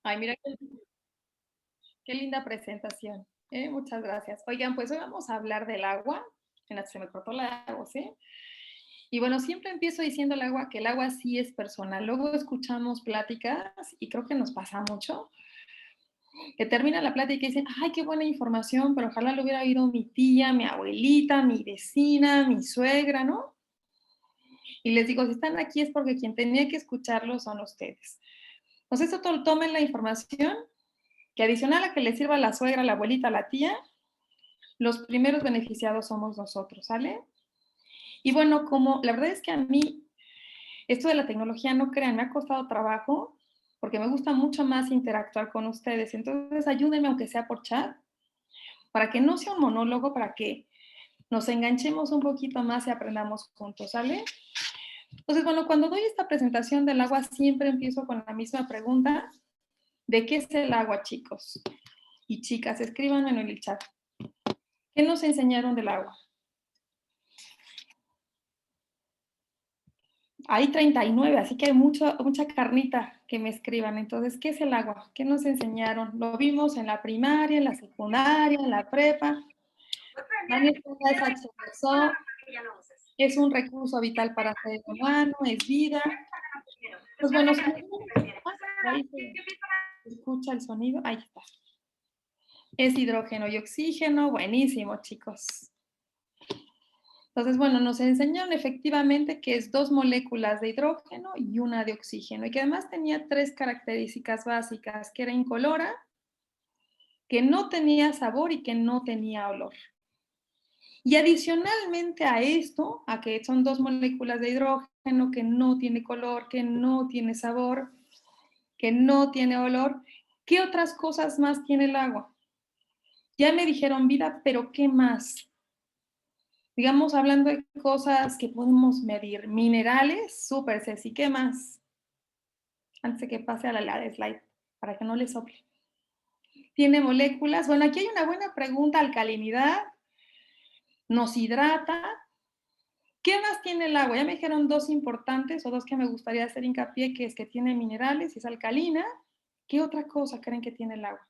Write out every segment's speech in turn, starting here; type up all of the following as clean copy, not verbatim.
Ay, mira qué linda presentación. Muchas gracias. Oigan, pues hoy vamos a hablar del agua. En la se me cortó la voz, ¿sí? Y bueno, siempre empiezo diciendo el agua que el agua sí es personal. Luego escuchamos pláticas y creo que nos pasa mucho, que termina la plática y dicen, ay, qué buena información, pero ojalá lo hubiera oído mi tía, mi abuelita, mi vecina, mi suegra, ¿no? Y les digo, si están aquí es porque quien tenía que escucharlo son ustedes. Entonces, esto tomen la información que adicional a que le sirva a la suegra, a la abuelita, a la tía, los primeros beneficiados somos nosotros, ¿sale? Y bueno, como la verdad es que a mí esto de la tecnología, no crean, me ha costado trabajo porque me gusta mucho más interactuar con ustedes. Entonces, ayúdenme, aunque sea por chat, para que no sea un monólogo, para que nos enganchemos un poquito más y aprendamos juntos, ¿sale? Entonces, bueno, cuando doy esta presentación del agua, siempre empiezo con la misma pregunta. ¿De qué es el agua, chicos? Y chicas, escríbanme en el chat. ¿Qué nos enseñaron del agua? Hay 39, así que hay mucha carnita que me escriban. Entonces, ¿qué es el agua? ¿Qué nos enseñaron? Lo vimos en la primaria, en la secundaria, en la prepa. Daniel es H2O, es un recurso vital para el ser humano, es vida. Pues bueno, ahí se escucha el sonido, ahí está. Es hidrógeno y oxígeno, buenísimo, chicos. Entonces, bueno, nos enseñaron efectivamente que es dos moléculas de hidrógeno y una de oxígeno, y que además tenía tres características básicas, que era incolora, que no tenía sabor y que no tenía olor. Y adicionalmente a esto, a que son dos moléculas de hidrógeno, que no tiene color, que no tiene sabor, que no tiene olor, ¿qué otras cosas más tiene el agua? Ya me dijeron vida, pero ¿qué más? Digamos, hablando de cosas que podemos medir, minerales, súper Ceci, ¿qué más? Antes de que pase a la slide, para que no le sople. Tiene moléculas, bueno, aquí hay una buena pregunta, alcalinidad, nos hidrata. ¿Qué más tiene el agua? Ya me dijeron dos importantes o dos que me gustaría hacer hincapié, que es que tiene minerales y es alcalina. ¿Qué otra cosa creen que tiene el agua?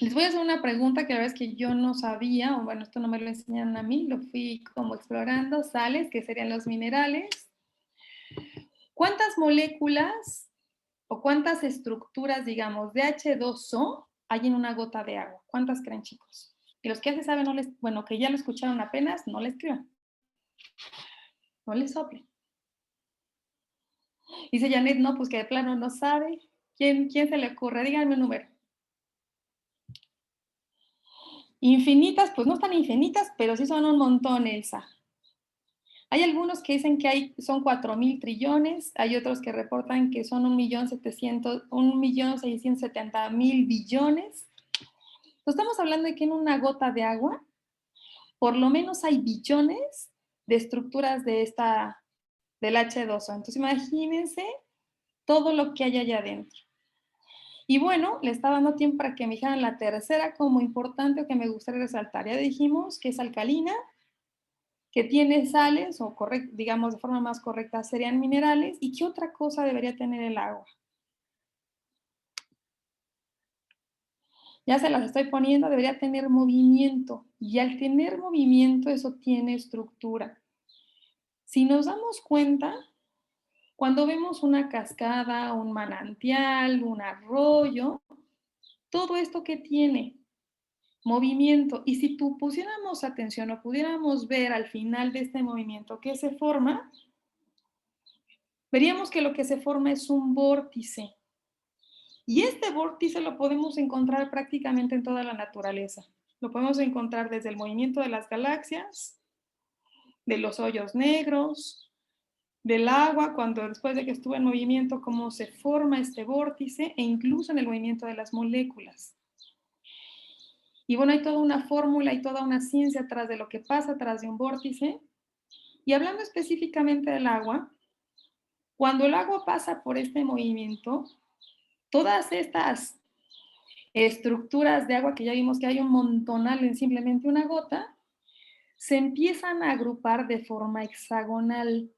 Les voy a hacer una pregunta que la verdad es que yo no sabía, o bueno, esto no me lo enseñaron a mí, lo fui como explorando, sales, que serían los minerales. ¿Cuántas moléculas o cuántas estructuras, digamos, de H2O hay en una gota de agua? ¿Cuántas creen, chicos? Y los que ya se saben, no les, bueno, que ya lo escucharon apenas, no les escriban, no les soplen. Dice Janet, no, pues que de plano no sabe. ¿Quién se le ocurre? Díganme un número. Infinitas, pues no están infinitas, pero sí son un montón, Elsa. Hay algunos que dicen que son 4,000 trillones, hay otros que reportan que son 1,670,000 billones. Entonces, estamos hablando de que en una gota de agua, por lo menos hay billones de estructuras del H2O. Entonces, imagínense todo lo que hay allá adentro. Y bueno, le estaba dando tiempo para que me dijeran la tercera como importante o que me gustaría resaltar. Ya dijimos que es alcalina, que tiene sales, o digamos de forma más correcta serían minerales. ¿Y qué otra cosa debería tener el agua? Ya se las estoy poniendo, debería tener movimiento. Y al tener movimiento, eso tiene estructura. Si nos damos cuenta, cuando vemos una cascada, un manantial, un arroyo, todo esto que tiene movimiento. Y si tú pusiéramos atención o pudiéramos ver al final de este movimiento qué se forma, veríamos que lo que se forma es un vórtice. Y este vórtice lo podemos encontrar prácticamente en toda la naturaleza. Lo podemos encontrar desde el movimiento de las galaxias, de los hoyos negros, del agua, cuando después de que estuvo en movimiento, cómo se forma este vórtice, e incluso en el movimiento de las moléculas. Y bueno, hay toda una fórmula y toda una ciencia atrás de lo que pasa atrás de un vórtice. Y hablando específicamente del agua, cuando el agua pasa por este movimiento, todas estas estructuras de agua que ya vimos que hay un montonal en simplemente una gota, se empiezan a agrupar de forma hexagonal.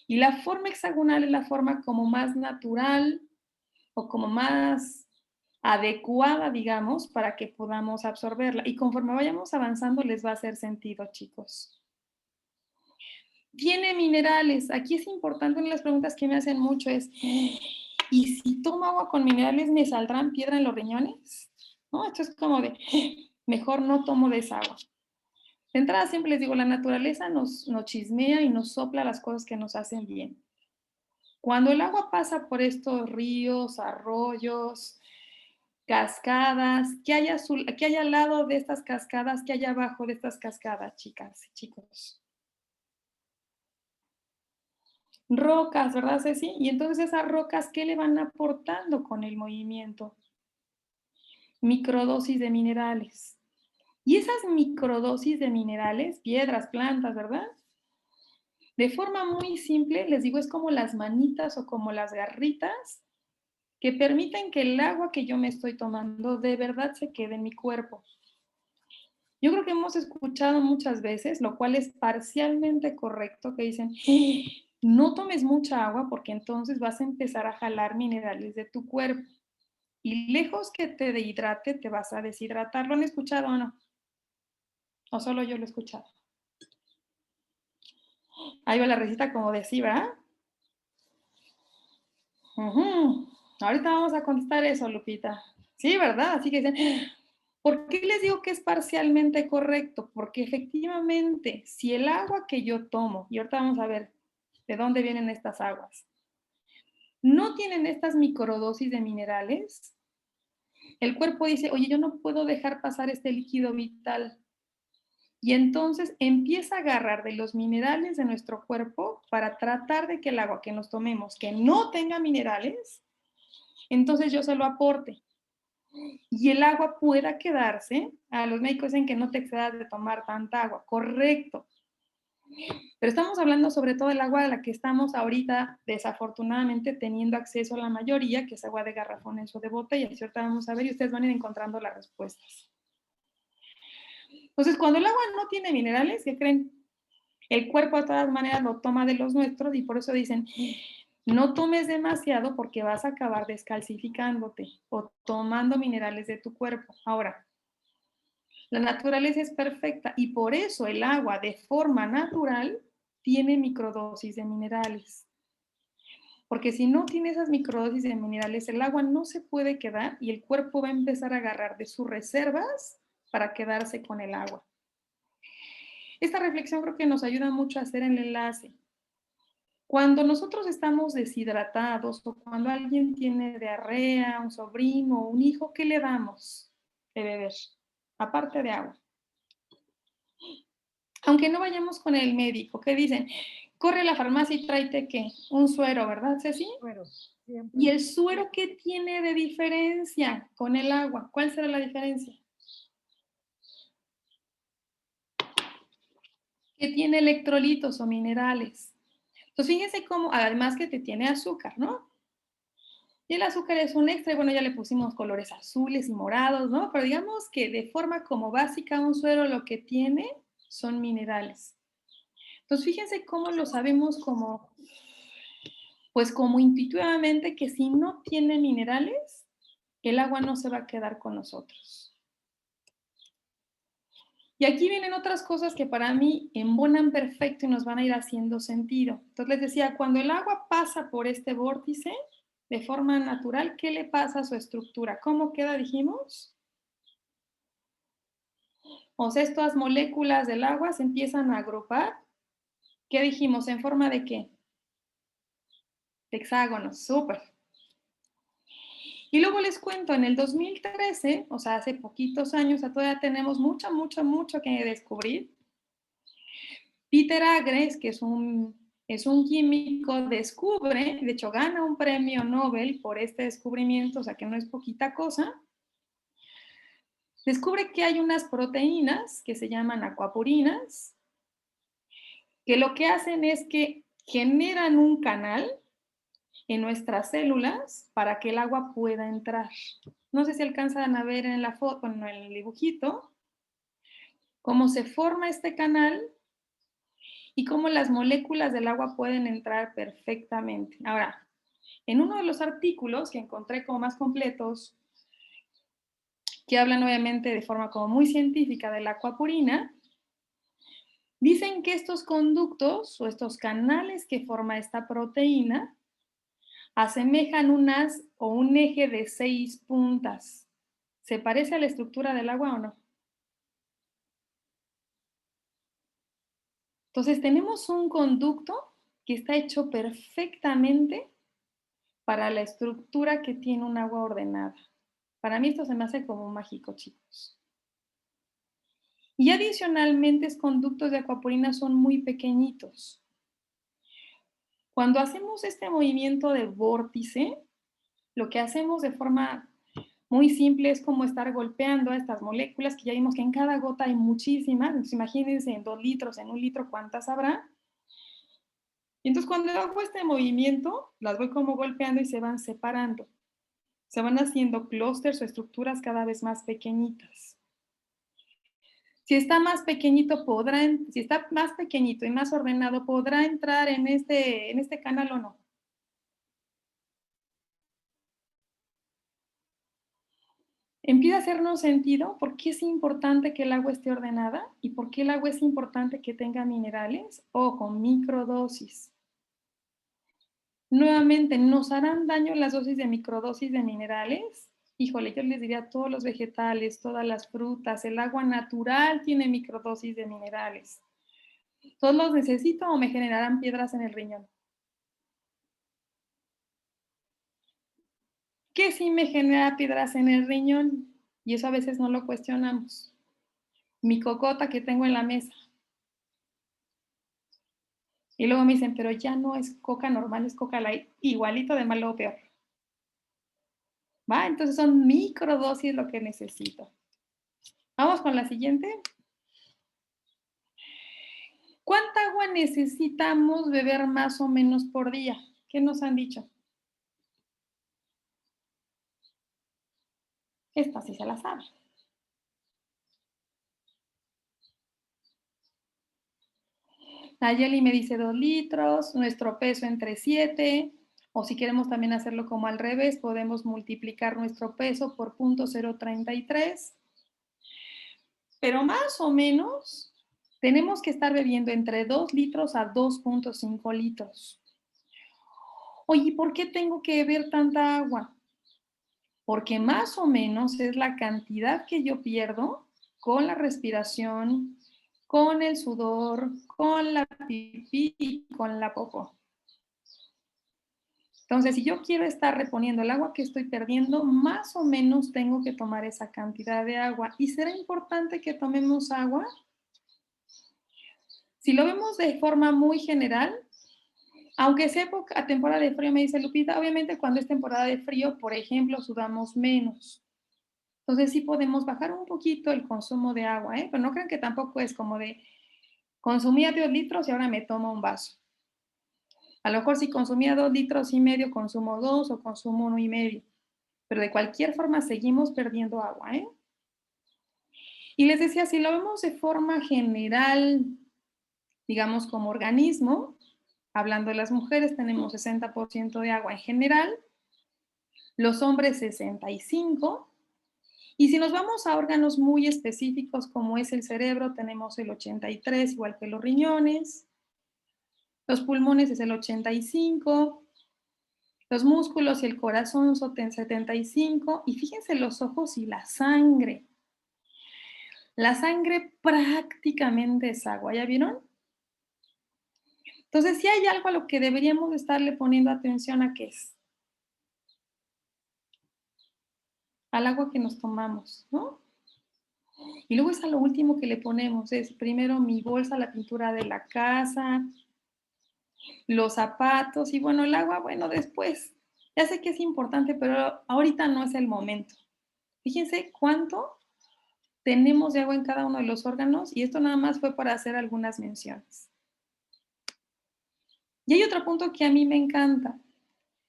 Y la forma hexagonal es la forma como más natural o como más adecuada, digamos, para que podamos absorberla. Y conforme vayamos avanzando, les va a hacer sentido, chicos. Tiene minerales. Aquí es importante, una de las preguntas que me hacen mucho es, ¿y si tomo agua con minerales me saldrán piedra en los riñones? ¿No? Esto es como de, mejor no tomo de esa agua. De entrada siempre les digo, la naturaleza nos chismea y nos sopla las cosas que nos hacen bien. Cuando el agua pasa por estos ríos, arroyos, cascadas, ¿qué hay al lado de estas cascadas? ¿Qué hay abajo de estas cascadas, chicas y chicos? Rocas, ¿verdad, Ceci? Y entonces esas rocas, ¿qué le van aportando con el movimiento? Microdosis de minerales. Y esas microdosis de minerales, piedras, plantas, ¿verdad? De forma muy simple, les digo, es como las manitas o como las garritas que permiten que el agua que yo me estoy tomando de verdad se quede en mi cuerpo. Yo creo que hemos escuchado muchas veces, lo cual es parcialmente correcto, que dicen, no tomes mucha agua porque entonces vas a empezar a jalar minerales de tu cuerpo. Y lejos que te dehidrate, te vas a deshidratar. ¿Lo han escuchado o no? ¿O solo yo lo he escuchado? Ahí va la receta como de sí, ¿verdad? Ahorita vamos a contestar eso, Lupita. Sí, ¿verdad? Así que dicen, ¿por qué les digo que es parcialmente correcto? Porque efectivamente, si el agua que yo tomo, y ahorita vamos a ver de dónde vienen estas aguas, no tienen estas microdosis de minerales, el cuerpo dice, oye, yo no puedo dejar pasar este líquido vital. Y entonces empieza a agarrar de los minerales de nuestro cuerpo para tratar de que el agua que nos tomemos, que no tenga minerales, entonces yo se lo aporte. Y el agua pueda quedarse, a los médicos dicen que no te excedas de tomar tanta agua, correcto. Pero estamos hablando sobre todo del agua a la que estamos ahorita, desafortunadamente, teniendo acceso a la mayoría, que es agua de garrafones o de botellas. Y ahorita vamos a ver y ustedes van a ir encontrando las respuestas. Entonces, cuando el agua no tiene minerales, ¿qué creen? El cuerpo de todas maneras lo toma de los nuestros y por eso dicen, no tomes demasiado porque vas a acabar descalcificándote o tomando minerales de tu cuerpo. Ahora, la naturaleza es perfecta y por eso el agua de forma natural tiene microdosis de minerales. Porque si no tiene esas microdosis de minerales, el agua no se puede quedar y el cuerpo va a empezar a agarrar de sus reservas para quedarse con el agua. Esta reflexión creo que nos ayuda mucho a hacer el enlace. Cuando nosotros estamos deshidratados o cuando alguien tiene diarrea, un sobrino, un hijo, ¿qué le damos de beber? Aparte de agua. Aunque no vayamos con el médico, ¿qué dicen? Corre a la farmacia y tráete, ¿qué? Un suero, ¿verdad, Ceci? Suero, siempre. ¿Y el suero qué tiene de diferencia con el agua? ¿Cuál será la diferencia? Que tiene electrolitos o minerales. Entonces, fíjense cómo, además que te tiene azúcar, ¿no? Y el azúcar es un extra, y bueno, ya le pusimos colores azules y morados, ¿no? Pero digamos que de forma como básica un suero lo que tiene son minerales. Entonces, fíjense cómo lo sabemos como, pues como intuitivamente que si no tiene minerales, el agua no se va a quedar con nosotros. Y aquí vienen otras cosas que para mí embonan perfecto y nos van a ir haciendo sentido. Entonces les decía, cuando el agua pasa por este vórtice de forma natural, ¿qué le pasa a su estructura? ¿Cómo queda, dijimos? O sea, estas moléculas del agua se empiezan a agrupar. ¿Qué dijimos? ¿En forma de qué? De hexágonos, súper. Y luego les cuento, en el 2013, o sea, hace poquitos años, todavía tenemos mucho que descubrir. Peter Agres, que es un químico, descubre, de hecho gana un premio Nobel por este descubrimiento, o sea que no es poquita cosa. Descubre que hay unas proteínas que se llaman acuapurinas, que lo que hacen es que generan un canal en nuestras células para que el agua pueda entrar. No sé si alcanzan a ver en la foto, en el dibujito, cómo se forma este canal y cómo las moléculas del agua pueden entrar perfectamente. Ahora, en uno de los artículos que encontré como más completos, que hablan obviamente de forma como muy científica de la aquaporina, dicen que estos conductos o estos canales que forma esta proteína asemejan unas o un eje de 6 puntas. ¿Se parece a la estructura del agua o no? Entonces tenemos un conducto que está hecho perfectamente para la estructura que tiene un agua ordenada. Para mí esto se me hace como mágico, chicos. Y adicionalmente, los conductos de aquaporina son muy pequeñitos. Cuando hacemos este movimiento de vórtice, lo que hacemos de forma muy simple es como estar golpeando a estas moléculas, que ya vimos que en cada gota hay muchísimas. Entonces, imagínense en 2 litros, en 1 litro, ¿cuántas habrá? Y entonces cuando hago este movimiento, las voy como golpeando y se van separando. Se van haciendo clústeres o estructuras cada vez más pequeñitas. Si está más pequeñito, si está más pequeñito y más ordenado, ¿podrá entrar en este canal o no? Empieza a hacernos sentido por qué es importante que el agua esté ordenada y por qué el agua es importante que tenga minerales o con microdosis. Nuevamente, ¿nos harán daño las dosis de microdosis de minerales? Híjole, yo les diría a todos los vegetales, todas las frutas, el agua natural tiene microdosis de minerales. ¿Todos los necesito o me generarán piedras en el riñón? ¿Qué sí me genera piedras en el riñón? Y eso a veces no lo cuestionamos. Mi cocota que tengo en la mesa. Y luego me dicen, pero ya no es coca normal, es coca light, igualito de malo o peor. ¿Va? Entonces son microdosis lo que necesito. Vamos con la siguiente. ¿Cuánta agua necesitamos beber más o menos por día? ¿Qué nos han dicho? Esta sí se la sabe. Nayeli me dice 2 litros, nuestro peso entre 7, o si queremos también hacerlo como al revés, podemos multiplicar nuestro peso por 0.033, pero más o menos tenemos que estar bebiendo entre 2 litros a 2.5 litros. Oye, ¿por qué tengo que beber tanta agua? Porque más o menos es la cantidad que yo pierdo con la respiración, con el sudor, con la pipí y con la popó. Entonces, si yo quiero estar reponiendo el agua que estoy perdiendo, más o menos tengo que tomar esa cantidad de agua. ¿Y será importante que tomemos agua? Si lo vemos de forma muy general, aunque sea época, temporada de frío, me dice Lupita, obviamente cuando es temporada de frío, por ejemplo, sudamos menos. Entonces sí podemos bajar un poquito el consumo de agua, ¿eh? Pero no crean que tampoco es como de consumía 2 litros y ahora me tomo un vaso. A lo mejor si consumía 2 litros y medio, consumo 2 o consumo 1 y medio. Pero de cualquier forma seguimos perdiendo agua, ¿eh? Y les decía, si lo vemos de forma general, digamos como organismo, hablando de las mujeres, tenemos 60% de agua en general, los hombres 65%, y si nos vamos a órganos muy específicos como es el cerebro, tenemos el 83, igual que los riñones, los pulmones es el 85, los músculos y el corazón son 75, y fíjense los ojos y la sangre. La sangre prácticamente es agua, ¿ya vieron? Entonces, si hay algo a lo que deberíamos estarle poniendo atención, ¿a qué es? Al agua que nos tomamos, ¿no? Y luego es a lo último que le ponemos, es primero mi bolsa, la pintura de la casa, los zapatos y bueno, el agua, bueno, después. Ya sé que es importante, pero ahorita no es el momento. Fíjense cuánto tenemos de agua en cada uno de los órganos y esto nada más fue para hacer algunas menciones. Y hay otro punto que a mí me encanta.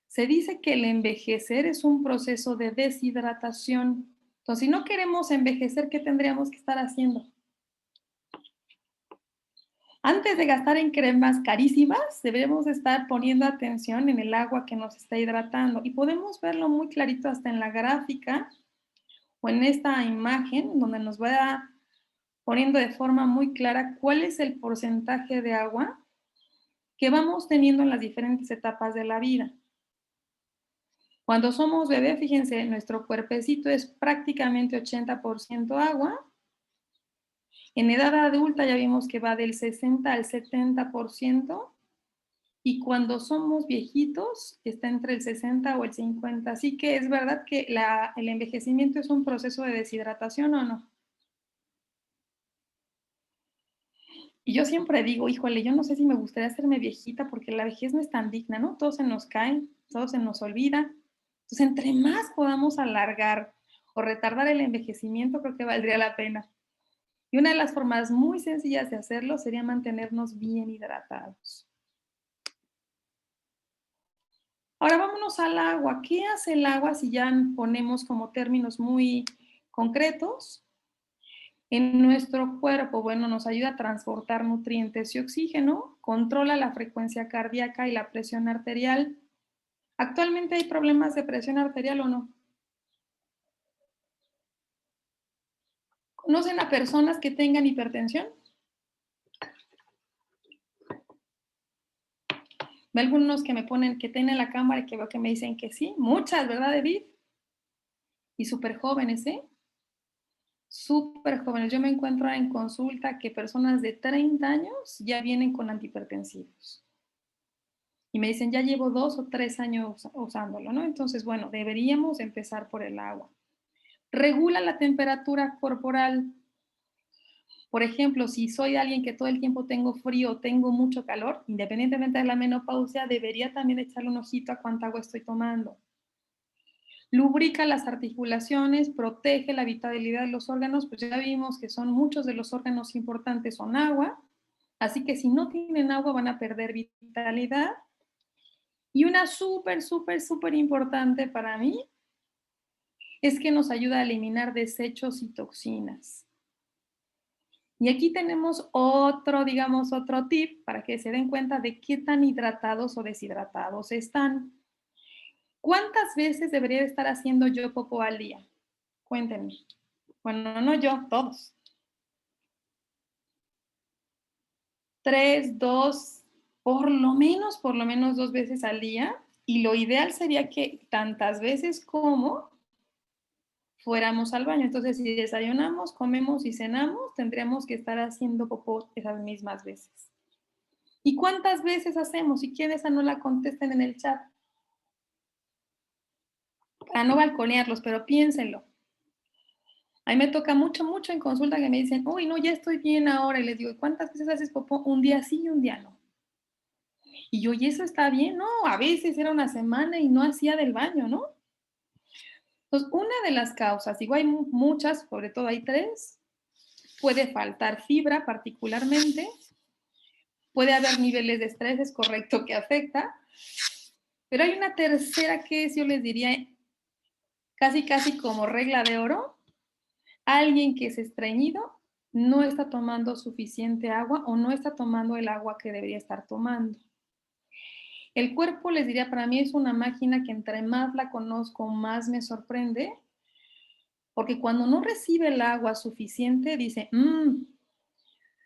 Se dice que el envejecer es un proceso de deshidratación. Entonces, si no queremos envejecer, ¿qué tendríamos que estar haciendo? Antes de gastar en cremas carísimas, debemos estar poniendo atención en el agua que nos está hidratando y podemos verlo muy clarito hasta en la gráfica o en esta imagen donde nos va poniendo de forma muy clara cuál es el porcentaje de agua que vamos teniendo en las diferentes etapas de la vida. Cuando somos bebé, fíjense, nuestro cuerpecito es prácticamente 80% agua. En edad adulta ya vimos que va del 60 al 70%. Y cuando somos viejitos, está entre el 60 o el 50. Así que es verdad que el envejecimiento es un proceso de deshidratación, ¿o no? Y yo siempre digo, híjole, yo no sé si me gustaría hacerme viejita porque la vejez no es tan digna, ¿no? Todo se nos cae, todo se nos olvida. Entonces, entre más podamos alargar o retardar el envejecimiento, creo que valdría la pena. Y una de las formas muy sencillas de hacerlo sería mantenernos bien hidratados. Ahora vámonos al agua. ¿Qué hace el agua si ya ponemos como términos muy concretos? En nuestro cuerpo, bueno, nos ayuda a transportar nutrientes y oxígeno, controla la frecuencia cardíaca y la presión arterial. ¿Actualmente hay problemas de presión arterial o no? ¿Conocen a personas que tengan hipertensión? Ve algunos que me ponen que tienen la cámara y que veo que me dicen que sí. Muchas, ¿verdad, Edith? Y súper jóvenes, ¿eh? Súper jóvenes. Yo me encuentro en consulta que personas de 30 años ya vienen con antihipertensivos. Y me dicen, ya llevo 2 o 3 años usándolo, ¿no? Entonces, bueno, deberíamos empezar por el agua. Regula la temperatura corporal. Por ejemplo, si soy alguien que todo el tiempo tengo frío, tengo mucho calor, independientemente de la menopausia, debería también echarle un ojito a cuánta agua estoy tomando. Lubrica las articulaciones, protege la vitalidad de los órganos, pues ya vimos que son muchos de los órganos importantes son agua, así que si no tienen agua van a perder vitalidad. Y una súper importante para mí es que nos ayuda a eliminar desechos y toxinas. Y aquí tenemos otro, digamos, otro tip para que se den cuenta de qué tan hidratados o deshidratados están. ¿Cuántas veces debería estar haciendo yo popó al día? Cuéntenme. Bueno, no yo, todos. 3, 2, por lo menos 2 veces al día. Y lo ideal sería que tantas veces como fuéramos al baño. Entonces, si desayunamos, comemos y cenamos, tendríamos que estar haciendo popó esas mismas veces. ¿Y cuántas veces hacemos? Si quieren, esa no la contesten en el chat. Para no balconearlos, pero piénsenlo. A mí me toca mucho en consulta que me dicen, uy, no, ya estoy bien ahora. Y les digo, ¿cuántas veces haces popó? Un día sí y un día no. Y yo, ¿y eso está bien? No, a veces era una semana y no hacía del baño, ¿no? Entonces, una de las causas, digo, hay muchas, sobre todo hay 3, puede faltar fibra particularmente, puede haber niveles de estrés, es correcto que afecta, pero hay una tercera que es, yo les diría, casi como regla de oro, alguien que es estreñido no está tomando suficiente agua o no está tomando el agua que debería estar tomando. El cuerpo, les diría, para mí es una máquina que entre más la conozco, más me sorprende, porque cuando no recibe el agua suficiente, dice,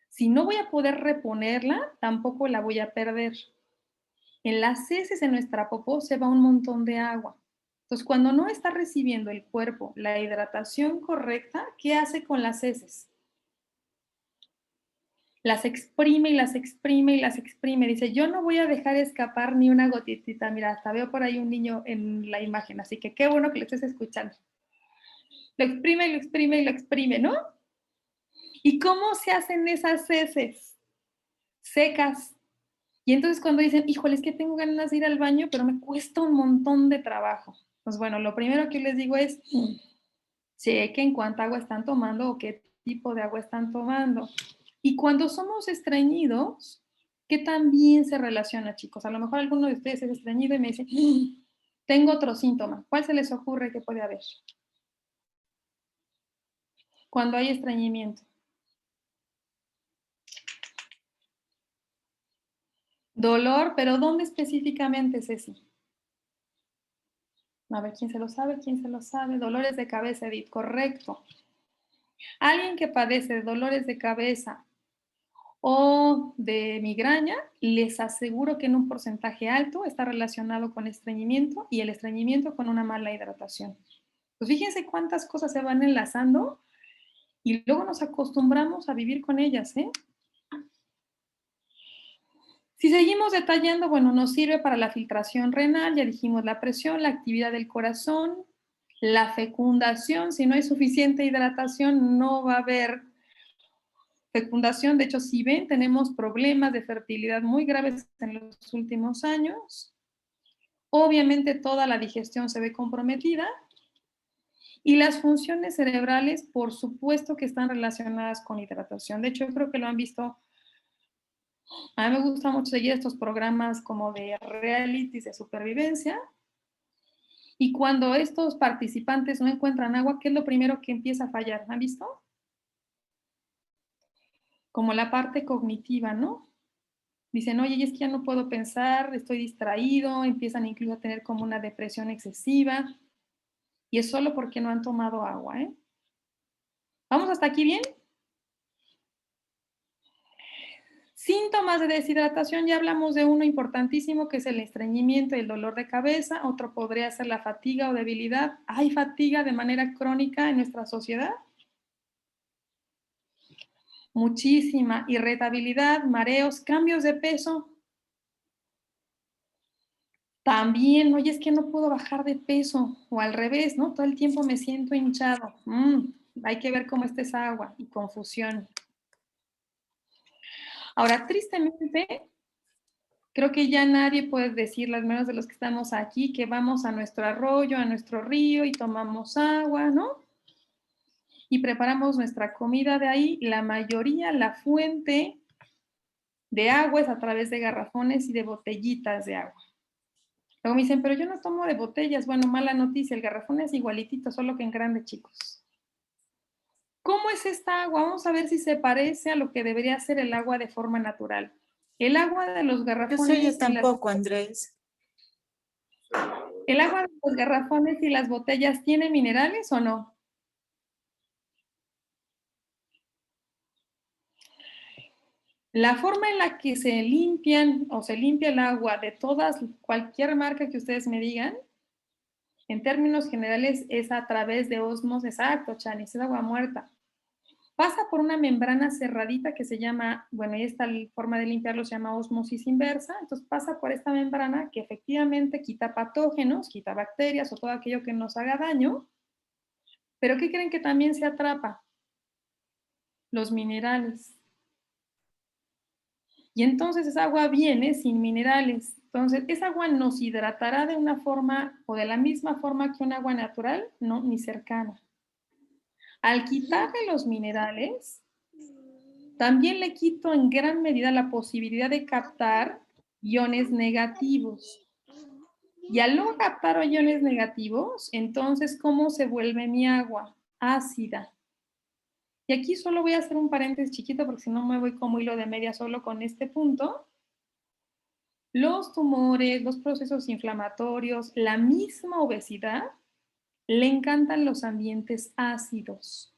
si no voy a poder reponerla, tampoco la voy a perder. En las heces, en nuestra popó, se va un montón de agua. Entonces, cuando no está recibiendo el cuerpo la hidratación correcta, ¿qué hace con las heces? Las exprime y las exprime y las exprime. Dice, yo no voy a dejar escapar ni una gotitita. Mira, hasta veo por ahí un niño en la imagen, así que qué bueno que lo estés escuchando. Lo exprime y lo exprime y lo exprime, ¿no? ¿Y cómo se hacen esas heces? Secas. Y entonces cuando dicen, híjole, es que tengo ganas de ir al baño, pero me cuesta un montón de trabajo. Pues bueno, lo primero que les digo es, chequen cuánta agua están tomando o qué tipo de agua están tomando. Y cuando somos estreñidos, ¿qué también se relaciona, chicos? A lo mejor alguno de ustedes es estreñido y me dice, tengo otro síntoma. ¿Cuál se les ocurre que puede haber? Cuando hay estreñimiento. Dolor, pero ¿dónde específicamente, Ceci? A ver, ¿quién se lo sabe? ¿Quién se lo sabe? Dolores de cabeza, Edith, correcto. Alguien que padece de dolores de cabeza o de migraña, les aseguro que en un porcentaje alto está relacionado con estreñimiento y el estreñimiento con una mala hidratación. Pues fíjense cuántas cosas se van enlazando y luego nos acostumbramos a vivir con ellas, ¿eh? Si seguimos detallando, bueno, nos sirve para la filtración renal, ya dijimos la presión, la actividad del corazón, la fecundación. Si no hay suficiente hidratación, no va a haber fecundación. De hecho, si ven, tenemos problemas de fertilidad muy graves en los últimos años. Obviamente toda la digestión se ve comprometida y las funciones cerebrales, por supuesto que están relacionadas con hidratación. De hecho, yo creo que lo han visto. A mí me gusta mucho seguir estos programas como de realities de supervivencia. Y cuando estos participantes no encuentran agua, ¿qué es lo primero que empieza a fallar? ¿Han visto? Como la parte cognitiva, ¿no? Dicen, oye, es que ya no puedo pensar, estoy distraído, empiezan incluso a tener como una depresión excesiva. Y es solo porque no han tomado agua, ¿eh? ¿Vamos hasta aquí bien? Síntomas de deshidratación, ya hablamos de uno importantísimo que es el estreñimiento y el dolor de cabeza. Otro podría ser la fatiga o debilidad. ¿Hay fatiga de manera crónica en nuestra sociedad? Muchísima. Irritabilidad, mareos, cambios de peso. También, oye, es que no puedo bajar de peso. O al revés, ¿no? Todo el tiempo me siento hinchado. Hay que ver cómo está esa agua y confusión. Ahora, tristemente, creo que ya nadie puede decir, al menos de los que estamos aquí, que vamos a nuestro arroyo, a nuestro río y tomamos agua, ¿no? Y preparamos nuestra comida de ahí. La mayoría, la fuente de agua es a través de garrafones y de botellitas de agua. Luego me dicen, pero yo no tomo de botellas. Bueno, mala noticia, el garrafón es igualitito, solo que en grande, chicos. ¿Cómo es esta agua? Vamos a ver si se parece a lo que debería ser el agua de forma natural. El agua de los No sé yo garrafones y las tampoco, Andrés. ¿El agua de los garrafones y las botellas tiene minerales o no? La forma en la que se limpian o se limpia el agua de todas, cualquier marca que ustedes me digan, en términos generales es a través de osmos, exacto, Chanis, es agua muerta. Pasa por una membrana cerradita que se llama, bueno, y esta forma de limpiarlo se llama osmosis inversa, entonces pasa por esta membrana que efectivamente quita patógenos, quita bacterias o todo aquello que nos haga daño, pero ¿qué creen que también se atrapa? Los minerales. Y entonces esa agua viene sin minerales. Entonces, esa agua nos hidratará de una forma o de la misma forma que un agua natural, no, ni cercana. Al quitarle los minerales, también le quito en gran medida la posibilidad de captar iones negativos. Y al no captar iones negativos, entonces, ¿cómo se vuelve mi agua? Ácida. Y aquí solo voy a hacer un paréntesis chiquito porque si no me voy como hilo de media solo con este punto. Los tumores, los procesos inflamatorios, la misma obesidad, le encantan los ambientes ácidos.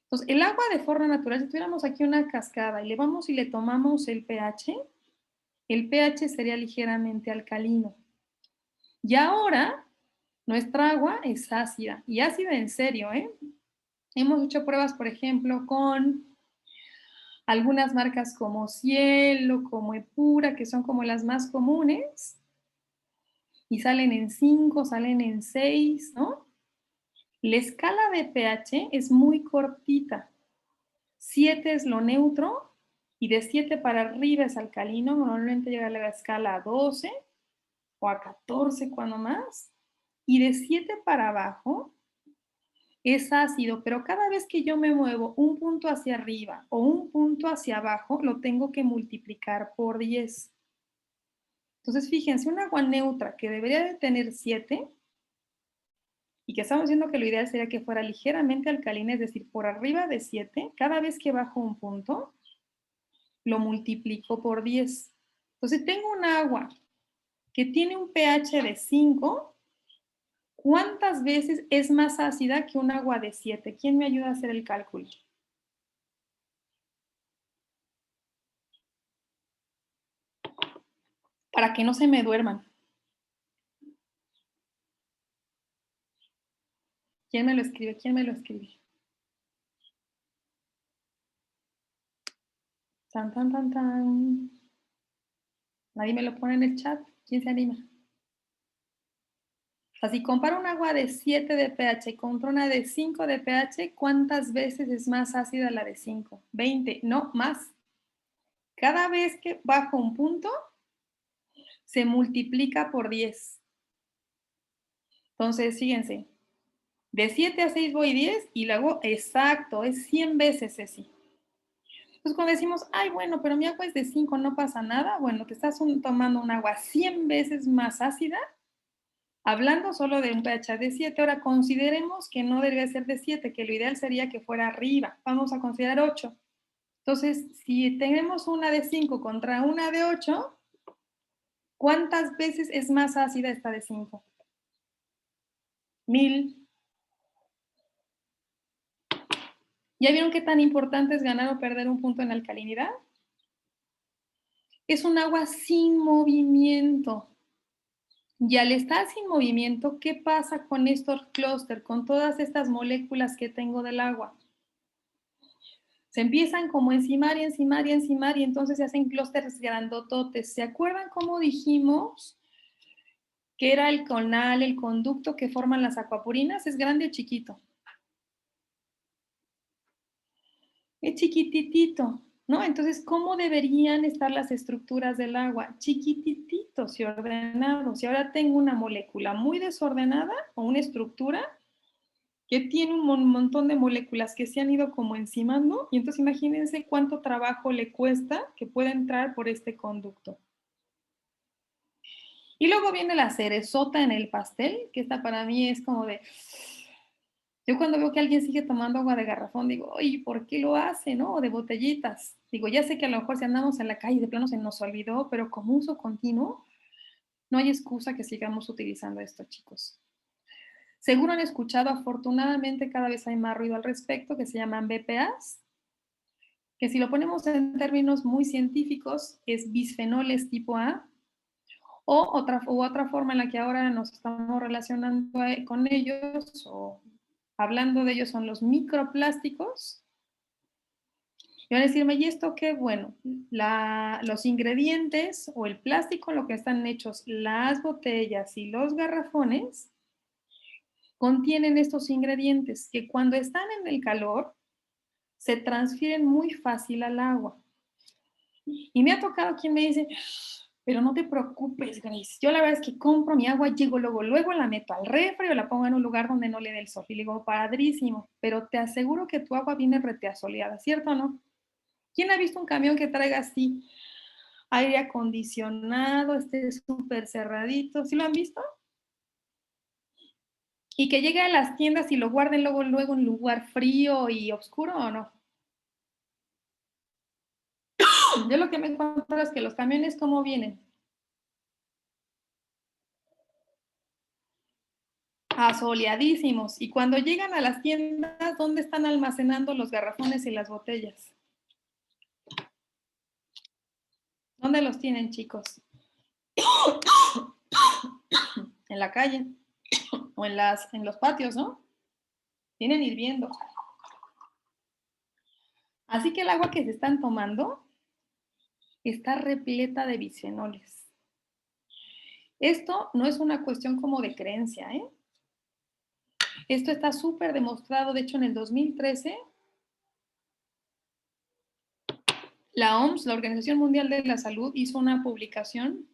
Entonces, el agua de forma natural, si tuviéramos aquí una cascada y le vamos y le tomamos el pH sería ligeramente alcalino. Y ahora, nuestra agua es ácida, y ácida en serio, ¿eh? Hemos hecho pruebas, por ejemplo, con algunas marcas como Cielo, como Epura, que son como las más comunes, y salen en 5, salen en 6, ¿no? La escala de pH es muy cortita. 7 es lo neutro y de 7 para arriba es alcalino. Normalmente llega a la escala a 12 o a 14 cuando más. Y de 7 para abajo es ácido, pero cada vez que yo me muevo un punto hacia arriba o un punto hacia abajo, lo tengo que multiplicar por 10. Entonces, fíjense, un agua neutra que debería de tener 7 y que estamos diciendo que lo ideal sería que fuera ligeramente alcalina, es decir, por arriba de 7, cada vez que bajo un punto, lo multiplico por 10. Entonces, tengo un agua que tiene un pH de 5. ¿Cuántas veces es más ácida que un agua de 7? ¿Quién me ayuda a hacer el cálculo? Para que no se me duerman. ¿Quién me lo escribe? ¿Quién me lo escribe? Tan, tan, tan, tan. Nadie me lo pone en el chat. ¿Quién se anima? O sea, si comparo un agua de 7 de pH contra una de 5 de pH, ¿cuántas veces es más ácida la de 5? 20, no, más. Cada vez que bajo un punto, se multiplica por 10. Entonces, fíjense, de 7 a 6 voy 10 y luego, exacto, es 100 veces ese. Entonces, cuando decimos, ay, bueno, pero mi agua es de 5, no pasa nada, bueno, te estás tomando un agua 100 veces más ácida, hablando solo de un pH de 7. Ahora, consideremos que no debería ser de 7, que lo ideal sería que fuera arriba. Vamos a considerar 8. Entonces, si tenemos una de 5 contra una de 8, ¿cuántas veces es más ácida esta de 5? 1000. ¿Ya vieron qué tan importante es ganar o perder un punto en alcalinidad? Es un agua sin movimiento. Y al estar sin movimiento, ¿qué pasa con estos clústeres, con todas estas moléculas que tengo del agua? Se empiezan como a encimar y encimar y encimar y entonces se hacen clústeres grandototes. ¿Se acuerdan cómo dijimos que era el canal, el conducto que forman las acuapurinas? ¿Es grande o chiquito? Es chiquititito, ¿no? Entonces, ¿cómo deberían estar las estructuras del agua? Chiquitititos y ordenados. Y ahora tengo una molécula muy desordenada o una estructura que tiene un montón de moléculas que se han ido como encimando, y entonces imagínense cuánto trabajo le cuesta que pueda entrar por este conducto. Y luego viene la cerezota en el pastel, que esta para mí es como de... Yo cuando veo que alguien sigue tomando agua de garrafón, digo, oye, ¿por qué lo hace, no? O de botellitas. Digo, ya sé que a lo mejor si andamos en la calle de plano se nos olvidó, pero como uso continuo, no hay excusa que sigamos utilizando esto, chicos. Seguro han escuchado, afortunadamente cada vez hay más ruido al respecto, que se llaman BPAs, que si lo ponemos en términos muy científicos es bisfenoles tipo A, o otra forma en la que ahora nos estamos relacionando con ellos o hablando de ellos son los microplásticos. Y van a decirme, ¿y esto qué? Bueno, los ingredientes o el plástico en lo que están hechos las botellas y los garrafones contienen estos ingredientes que cuando están en el calor se transfieren muy fácil al agua. Y me ha tocado quien me dice, pero no te preocupes, Grace. Yo la verdad es que compro mi agua, llego luego la meto al refri o la pongo en un lugar donde no le dé el sol. Y le digo, padrísimo, pero te aseguro que tu agua viene reteasoleada, ¿cierto o no? ¿Quién ha visto un camión que traiga así aire acondicionado, esté súper cerradito? ¿Sí lo han visto? Y que llegue a las tiendas y lo guarden luego en un lugar frío y oscuro, ¿o no? Yo lo que me encuentro es que los camiones, ¿cómo vienen? Asoleadísimos. Y cuando llegan a las tiendas, ¿dónde están almacenando los garrafones y las botellas? ¿Dónde los tienen, chicos? En la calle o en los patios, ¿no? Vienen hirviendo. Así que el agua que se están tomando está repleta de bisfenoles. Esto no es una cuestión como de creencia, ¿eh? Esto está súper demostrado. De hecho, en el 2013, la OMS, la Organización Mundial de la Salud, hizo una publicación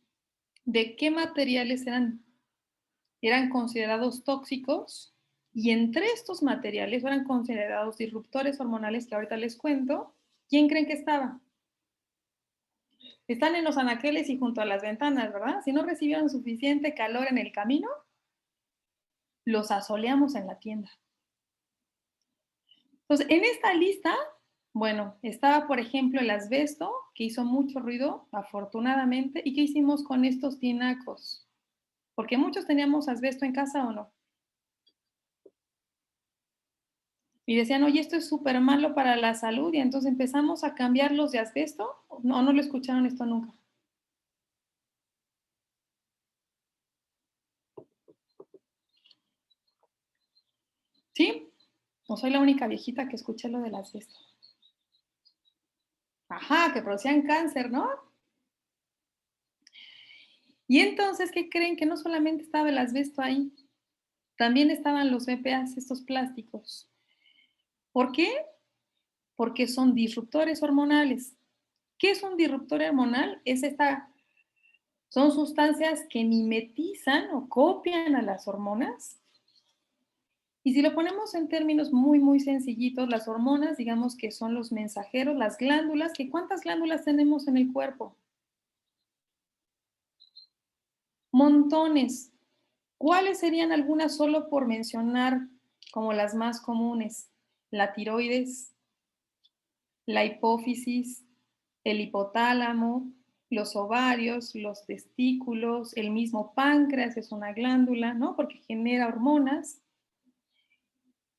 de qué materiales eran considerados tóxicos y entre estos materiales eran considerados disruptores hormonales que ahorita les cuento. ¿Quién creen que estaba? Están en los anaqueles y junto a las ventanas, ¿verdad? Si no recibieron suficiente calor en el camino, los asoleamos en la tienda. Entonces, en esta lista Bueno, estaba, por ejemplo, el asbesto, que hizo mucho ruido, afortunadamente. ¿Y qué hicimos con estos tinacos? Porque muchos teníamos asbesto en casa, ¿o no? Y decían: "Oye, esto es súper malo para la salud", y entonces empezamos a cambiarlos de asbesto. ¿No, no lo escucharon esto nunca? ¿Sí? ¿O soy la única viejita que escuché lo del asbesto? Ajá, que producían cáncer, ¿no? Y entonces, ¿qué creen? Que no solamente estaba el asbesto ahí, también estaban los BPAs, estos plásticos. ¿Por qué? Porque son disruptores hormonales. ¿Qué es un disruptor hormonal? Son sustancias que mimetizan o copian a las hormonas. Y si lo ponemos en términos muy, muy sencillitos, las hormonas, digamos que son los mensajeros, las glándulas, que ¿cuántas glándulas tenemos en el cuerpo? Montones. ¿Cuáles serían algunas solo por mencionar como las más comunes? La tiroides, la hipófisis, el hipotálamo, los ovarios, los testículos, el mismo páncreas es una glándula, ¿no? Porque genera hormonas.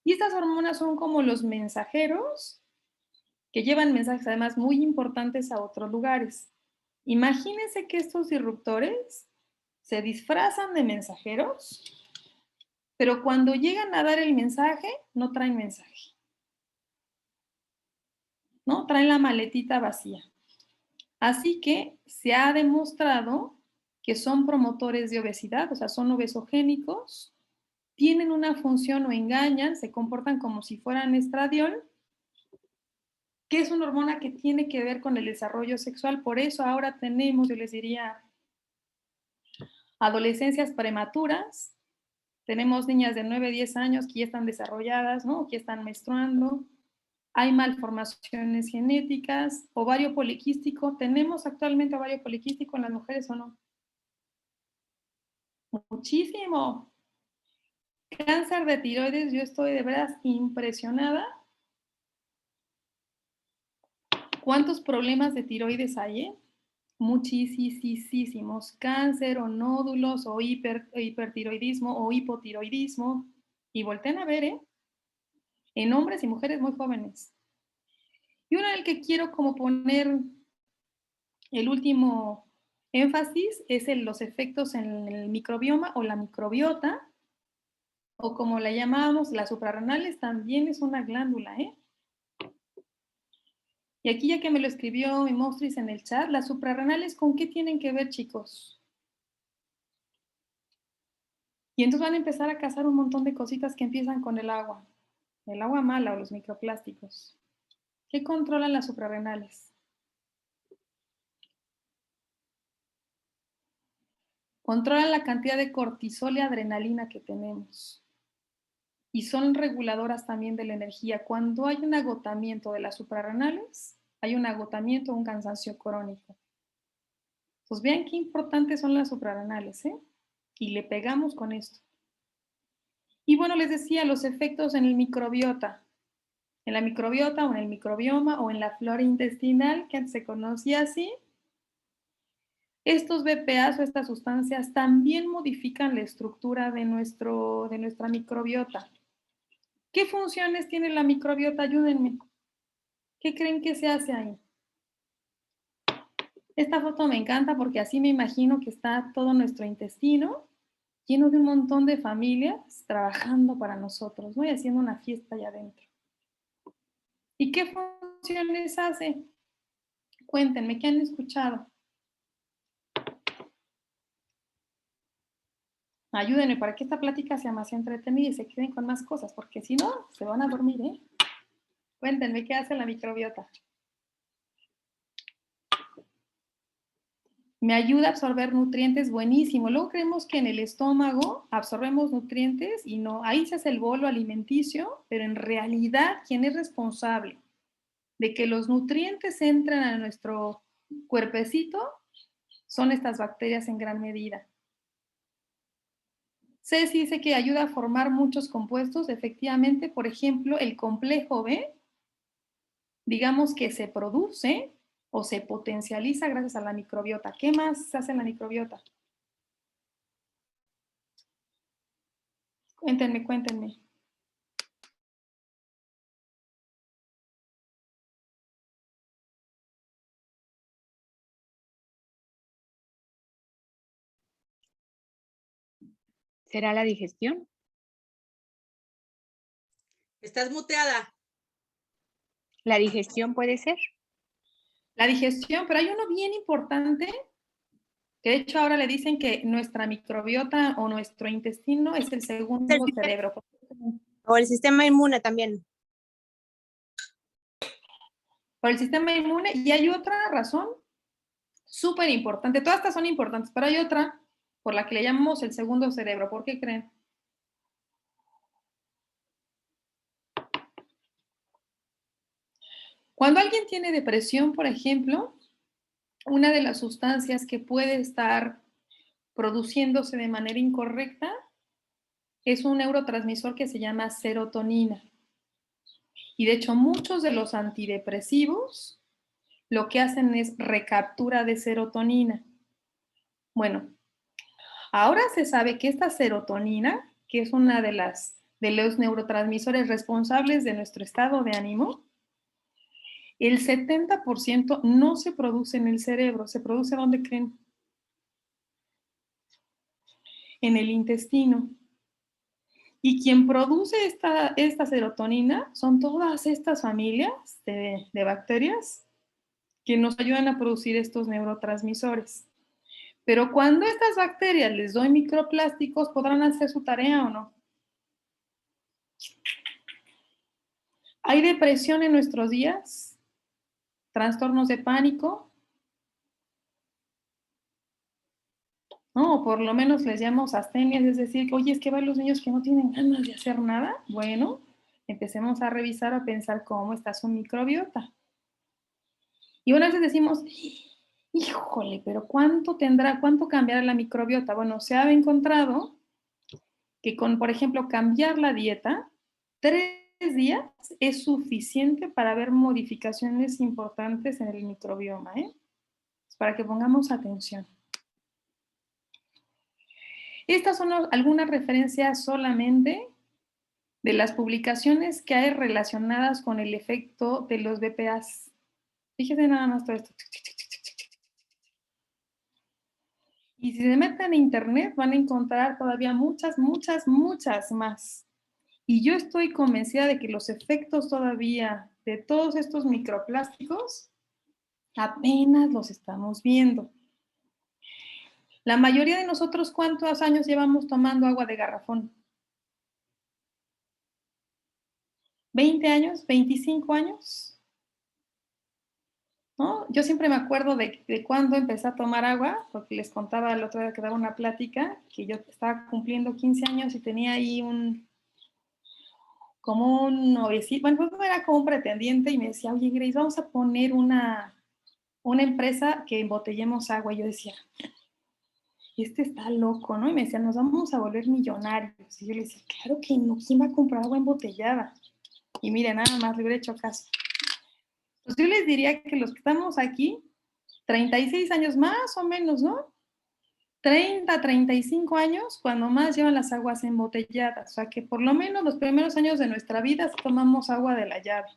Y estas hormonas son como los mensajeros que llevan mensajes además muy importantes a otros lugares. Imagínense que estos disruptores se disfrazan de mensajeros, pero cuando llegan a dar el mensaje, no traen mensaje, ¿no? Traen la maletita vacía. Así que se ha demostrado que son promotores de obesidad, o sea, son obesogénicos, tienen una función o engañan, se comportan como si fueran estradiol, que es una hormona que tiene que ver con el desarrollo sexual. Por eso ahora tenemos, yo les diría, adolescencias prematuras, tenemos niñas de 9, 10 años que ya están desarrolladas, ¿no? Que están menstruando, hay malformaciones genéticas, ovario poliquístico. ¿Tenemos actualmente ovario poliquístico en las mujeres o no? Muchísimo. Cáncer de tiroides, yo estoy de veras impresionada. ¿Cuántos problemas de tiroides hay? Muchísimos. Cáncer o nódulos o hipertiroidismo o hipotiroidismo. Y volteen a ver, en hombres y mujeres muy jóvenes. Y uno en el que quiero como poner el último énfasis es en los efectos en el microbioma o la microbiota, o como la llamamos, las suprarrenales también es una glándula, ¿eh? Y aquí ya que me lo escribió mi Mostris en el chat, las suprarrenales, ¿con qué tienen que ver, chicos? Y entonces van a empezar a cazar un montón de cositas que empiezan con el agua mala o los microplásticos. ¿Qué controlan las suprarrenales? Controlan la cantidad de cortisol y adrenalina que tenemos. Y son reguladoras también de la energía. Cuando hay un agotamiento de las suprarrenales, hay un agotamiento, un cansancio crónico. Pues vean qué importantes son las suprarrenales, ¿eh? Y le pegamos con esto. Y bueno, les decía los efectos en el microbiota. En la microbiota o en el microbioma o en la flora intestinal, que antes se conocía así, estos BPAs o estas sustancias también modifican la estructura de nuestra microbiota. ¿Qué funciones tiene la microbiota? Ayúdenme. ¿Qué creen que se hace ahí? Esta foto me encanta porque así me imagino que está todo nuestro intestino lleno de un montón de familias trabajando para nosotros, ¿no? Y haciendo una fiesta allá adentro. ¿Y qué funciones hace? Cuéntenme, ¿qué han escuchado? Ayúdenme para que esta plática sea más entretenida y se queden con más cosas, porque si no, se van a dormir, ¿eh? Cuéntenme, ¿qué hace la microbiota? Me ayuda a absorber nutrientes, buenísimo. Luego creemos que en el estómago absorbemos nutrientes y no, ahí se hace el bolo alimenticio, pero en realidad, ¿quién es responsable de que los nutrientes entren a nuestro cuerpecito? Son estas bacterias en gran medida. Ceci dice que ayuda a formar muchos compuestos, efectivamente, por ejemplo, el complejo B digamos que se produce o se potencializa gracias a la microbiota. ¿Qué más hace la microbiota? Cuéntenme, cuéntenme. ¿Será la digestión? Estás muteada. ¿La digestión puede ser? La digestión, pero hay uno bien importante, que de hecho ahora le dicen que nuestra microbiota o nuestro intestino es el segundo cerebro. O el sistema inmune también. Por el sistema inmune. Y hay otra razón súper importante. Todas estas son importantes, pero hay otra por la que le llamamos el segundo cerebro. ¿Por qué creen? Cuando alguien tiene depresión, por ejemplo, una de las sustancias que puede estar produciéndose de manera incorrecta es un neurotransmisor que se llama serotonina. Y de hecho, muchos de los antidepresivos lo que hacen es recaptura de serotonina. Bueno, ahora se sabe que esta serotonina, que es una de los neurotransmisores responsables de nuestro estado de ánimo, el 70% no se produce en el cerebro. ¿Se produce dónde creen? En el intestino. Y quien produce esta serotonina son todas estas familias de bacterias que nos ayudan a producir estos neurotransmisores. Pero cuando estas bacterias les doy microplásticos, ¿podrán hacer su tarea o no? ¿Hay depresión en nuestros días? ¿Trastornos de pánico? No, por lo menos les llamamos astenias, es decir, oye, es que van los niños que no tienen ganas de hacer nada. Bueno, empecemos a revisar o a pensar cómo está su microbiota. Y una vez decimos, híjole, pero ¿cuánto cambiará la microbiota? Bueno, se ha encontrado que con, por ejemplo, cambiar la dieta, 3 días es suficiente para ver modificaciones importantes en el microbioma, ¿eh? Para que pongamos atención. Estas son algunas referencias solamente de las publicaciones que hay relacionadas con el efecto de los BPAs. Fíjense nada más todo esto. Y si se meten en internet van a encontrar todavía muchas, muchas, muchas más. Y yo estoy convencida de que los efectos todavía de todos estos microplásticos apenas los estamos viendo. La mayoría de nosotros, ¿cuántos años llevamos tomando agua de garrafón? ¿20 años? ¿25 años? ¿No? Yo siempre me acuerdo de cuando empecé a tomar agua, porque les contaba el otro día que daba una plática, que yo estaba cumpliendo 15 años y tenía ahí como un noviecito, bueno, pues era como un pretendiente y me decía, oye, Grace, vamos a poner una empresa que embotellemos agua. Y yo decía, este está loco, ¿no? Y me decía, nos vamos a volver millonarios. Y yo le decía, claro que no, ¿quién va a comprar agua embotellada? Y mire, nada más le hubiera hecho caso. Pues yo les diría que los que estamos aquí, 36 años más o menos, ¿no? 30, 35 años, cuando más llevan las aguas embotelladas. O sea, que por lo menos los primeros años de nuestra vida tomamos agua de la llave.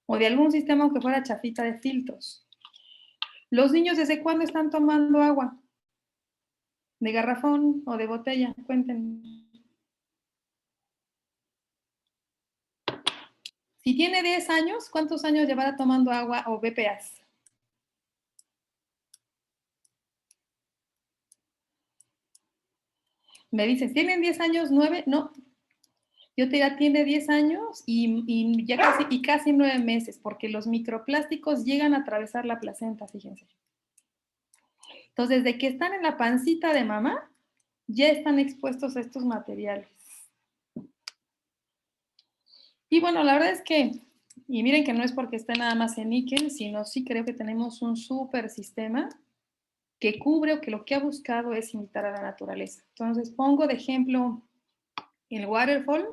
O de algún sistema aunque fuera chafita de filtros. Los niños, ¿desde cuándo están tomando agua? ¿De garrafón o de botella? Cuéntenme. Si tiene 10 años, ¿cuántos años llevará tomando agua o BPAs? Me dices, ¿tienen 10 años, 9? No. Yo te diría, tiene 10 años y ya casi 9 meses, porque los microplásticos llegan a atravesar la placenta, fíjense. Entonces, desde que están en la pancita de mamá, ya están expuestos a estos materiales. Y bueno, la verdad es que, y miren que no es porque esté nada más en níquel, sino sí creo que tenemos un súper sistema que cubre o que lo que ha buscado es imitar a la naturaleza. Entonces, pongo de ejemplo el waterfall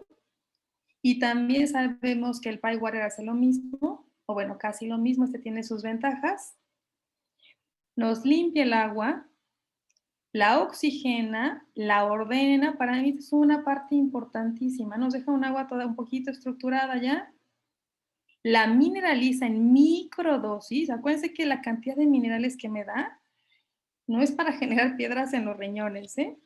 y también sabemos que el pie water hace lo mismo o bueno, casi lo mismo, este tiene sus ventajas. Nos limpia el agua, la oxigena, la ordena, para mí es una parte importantísima, nos deja un agua toda un poquito estructurada ya, la mineraliza en microdosis, acuérdense que la cantidad de minerales que me da no es para generar piedras en los riñones, ¿eh?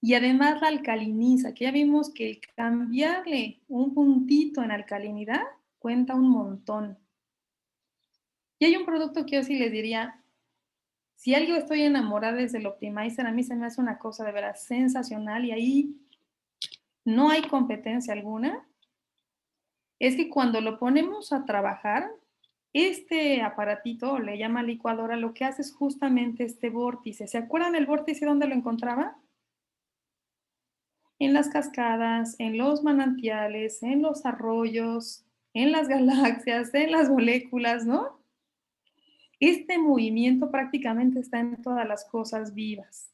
Y además la alcaliniza, que ya vimos que el cambiarle un puntito en alcalinidad cuenta un montón. Y hay un producto que yo sí les diría, si algo estoy enamorada es del Optimizer, a mí se me hace una cosa de veras sensacional y ahí no hay competencia alguna, es que cuando lo ponemos a trabajar, este aparatito, le llama licuadora, lo que hace es justamente este vórtice. ¿Se acuerdan del vórtice dónde lo encontraba? En las cascadas, en los manantiales, en los arroyos, en las galaxias, en las moléculas, ¿no? Este movimiento prácticamente está en todas las cosas vivas.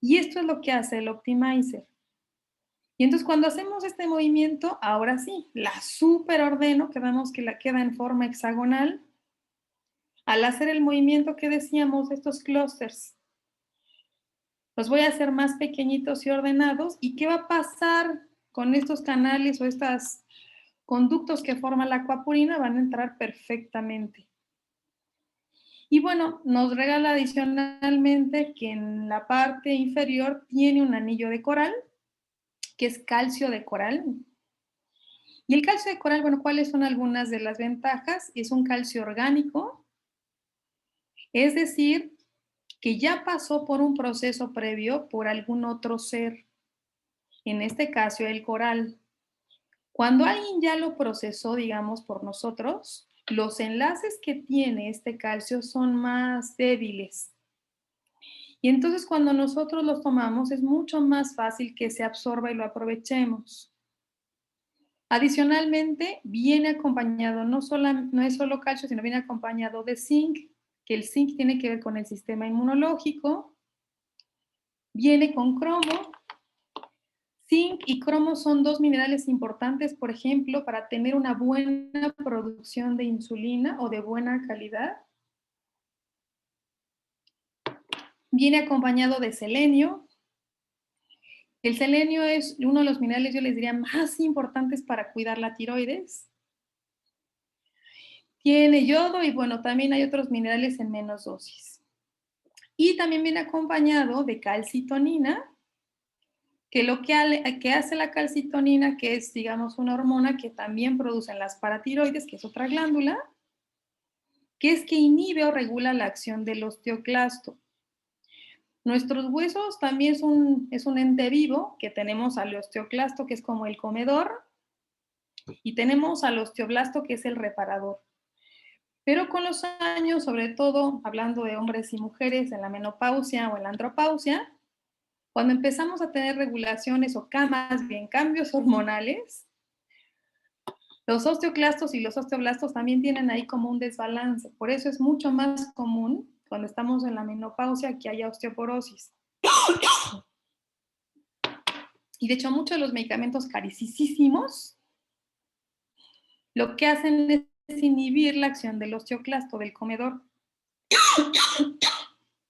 Y esto es lo que hace el Optimizer. Y entonces cuando hacemos este movimiento, ahora sí, la superordeno, que vemos que la queda en forma hexagonal. Al hacer el movimiento que decíamos de estos clústeres, los voy a hacer más pequeñitos y ordenados. ¿Y qué va a pasar con estos canales o estos conductos que forma la aquaporina? Van a entrar perfectamente. Y bueno, nos regala adicionalmente que en la parte inferior tiene un anillo de coral, que es calcio de coral. Y el calcio de coral, bueno, ¿cuáles son algunas de las ventajas? Es un calcio orgánico, es decir, que ya pasó por un proceso previo por algún otro ser, en este caso el coral. Cuando alguien ya lo procesó, digamos, por nosotros, los enlaces que tiene este calcio son más débiles. Y entonces cuando nosotros los tomamos es mucho más fácil que se absorba y lo aprovechemos. Adicionalmente, viene acompañado, no es solo calcio, sino viene acompañado de zinc, que el zinc tiene que ver con el sistema inmunológico. Viene con cromo. Zinc y cromo son dos minerales importantes, por ejemplo, para tener una buena producción de insulina o de buena calidad. Viene acompañado de selenio. El selenio es uno de los minerales, yo les diría, más importantes para cuidar la tiroides. Tiene yodo y bueno, también hay otros minerales en menos dosis. Y también viene acompañado de calcitonina, que lo que hace la calcitonina, que es, digamos, una hormona que también producen las paratiroides, que es otra glándula, que es que inhibe o regula la acción del osteoclasto. Nuestros huesos también es un ente vivo, que tenemos al osteoclasto, que es como el comedor, y tenemos al osteoblasto, que es el reparador. Pero con los años, sobre todo hablando de hombres y mujeres en la menopausia o en la andropausia, cuando empezamos a tener regulaciones o más bien cambios hormonales, los osteoclastos y los osteoblastos también tienen ahí como un desbalance. Por eso es mucho más común cuando estamos en la menopausia que haya osteoporosis. Y de hecho muchos de los medicamentos carísimos lo que hacen es inhibir la acción del osteoclasto, del comedor.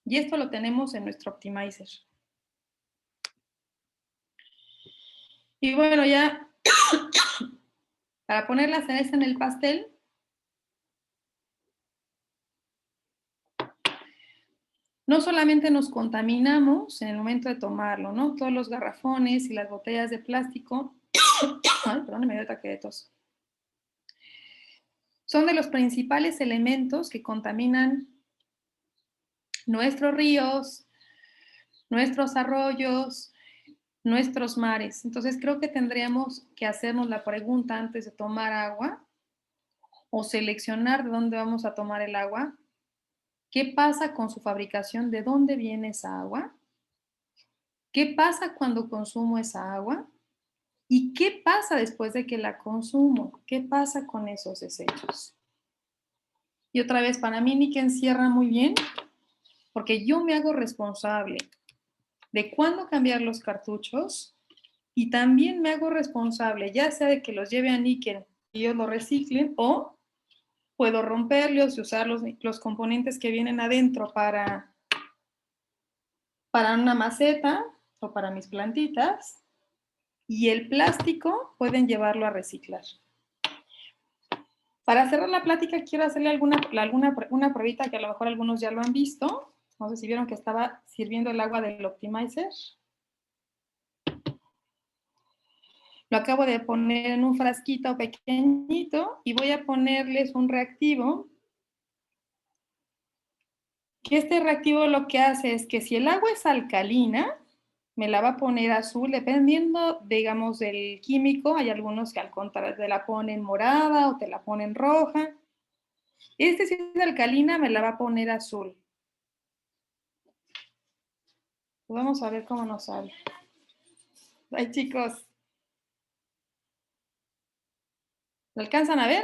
Y esto lo tenemos en nuestro Optimizer. Y bueno, ya para poner la cereza en el pastel, no solamente nos contaminamos en el momento de tomarlo, ¿no? Todos los garrafones y las botellas de plástico, ay, perdón, me dio ataque de tos, son de los principales elementos que contaminan nuestros ríos, nuestros arroyos, nuestros mares. Entonces creo que tendríamos que hacernos la pregunta antes de tomar agua o seleccionar de dónde vamos a tomar el agua. ¿Qué pasa con su fabricación? ¿De dónde viene esa agua? ¿Qué pasa cuando consumo esa agua? ¿Y qué pasa después de que la consumo? ¿Qué pasa con esos desechos? Y otra vez, para mí Nick encierra muy bien, porque yo me hago responsable de cuándo cambiar los cartuchos y también me hago responsable, ya sea de que los lleve a níquel ellos lo reciclen, o puedo romperlos y usar los componentes que vienen adentro para una maceta o para mis plantitas, y el plástico pueden llevarlo a reciclar. Para cerrar la plática, quiero hacerle una pruebita que a lo mejor algunos ya lo han visto. No sé si vieron que estaba sirviendo el agua del Optimizer. Lo acabo de poner en un frasquito pequeñito y voy a ponerles un reactivo. Que este reactivo lo que hace es que si el agua es alcalina, me la va a poner azul, dependiendo, digamos, del químico. Hay algunos que al contrario te la ponen morada o te la ponen roja. Si es alcalina, me la va a poner azul. Vamos a ver cómo nos sale. Ay, chicos. ¿Lo alcanzan a ver?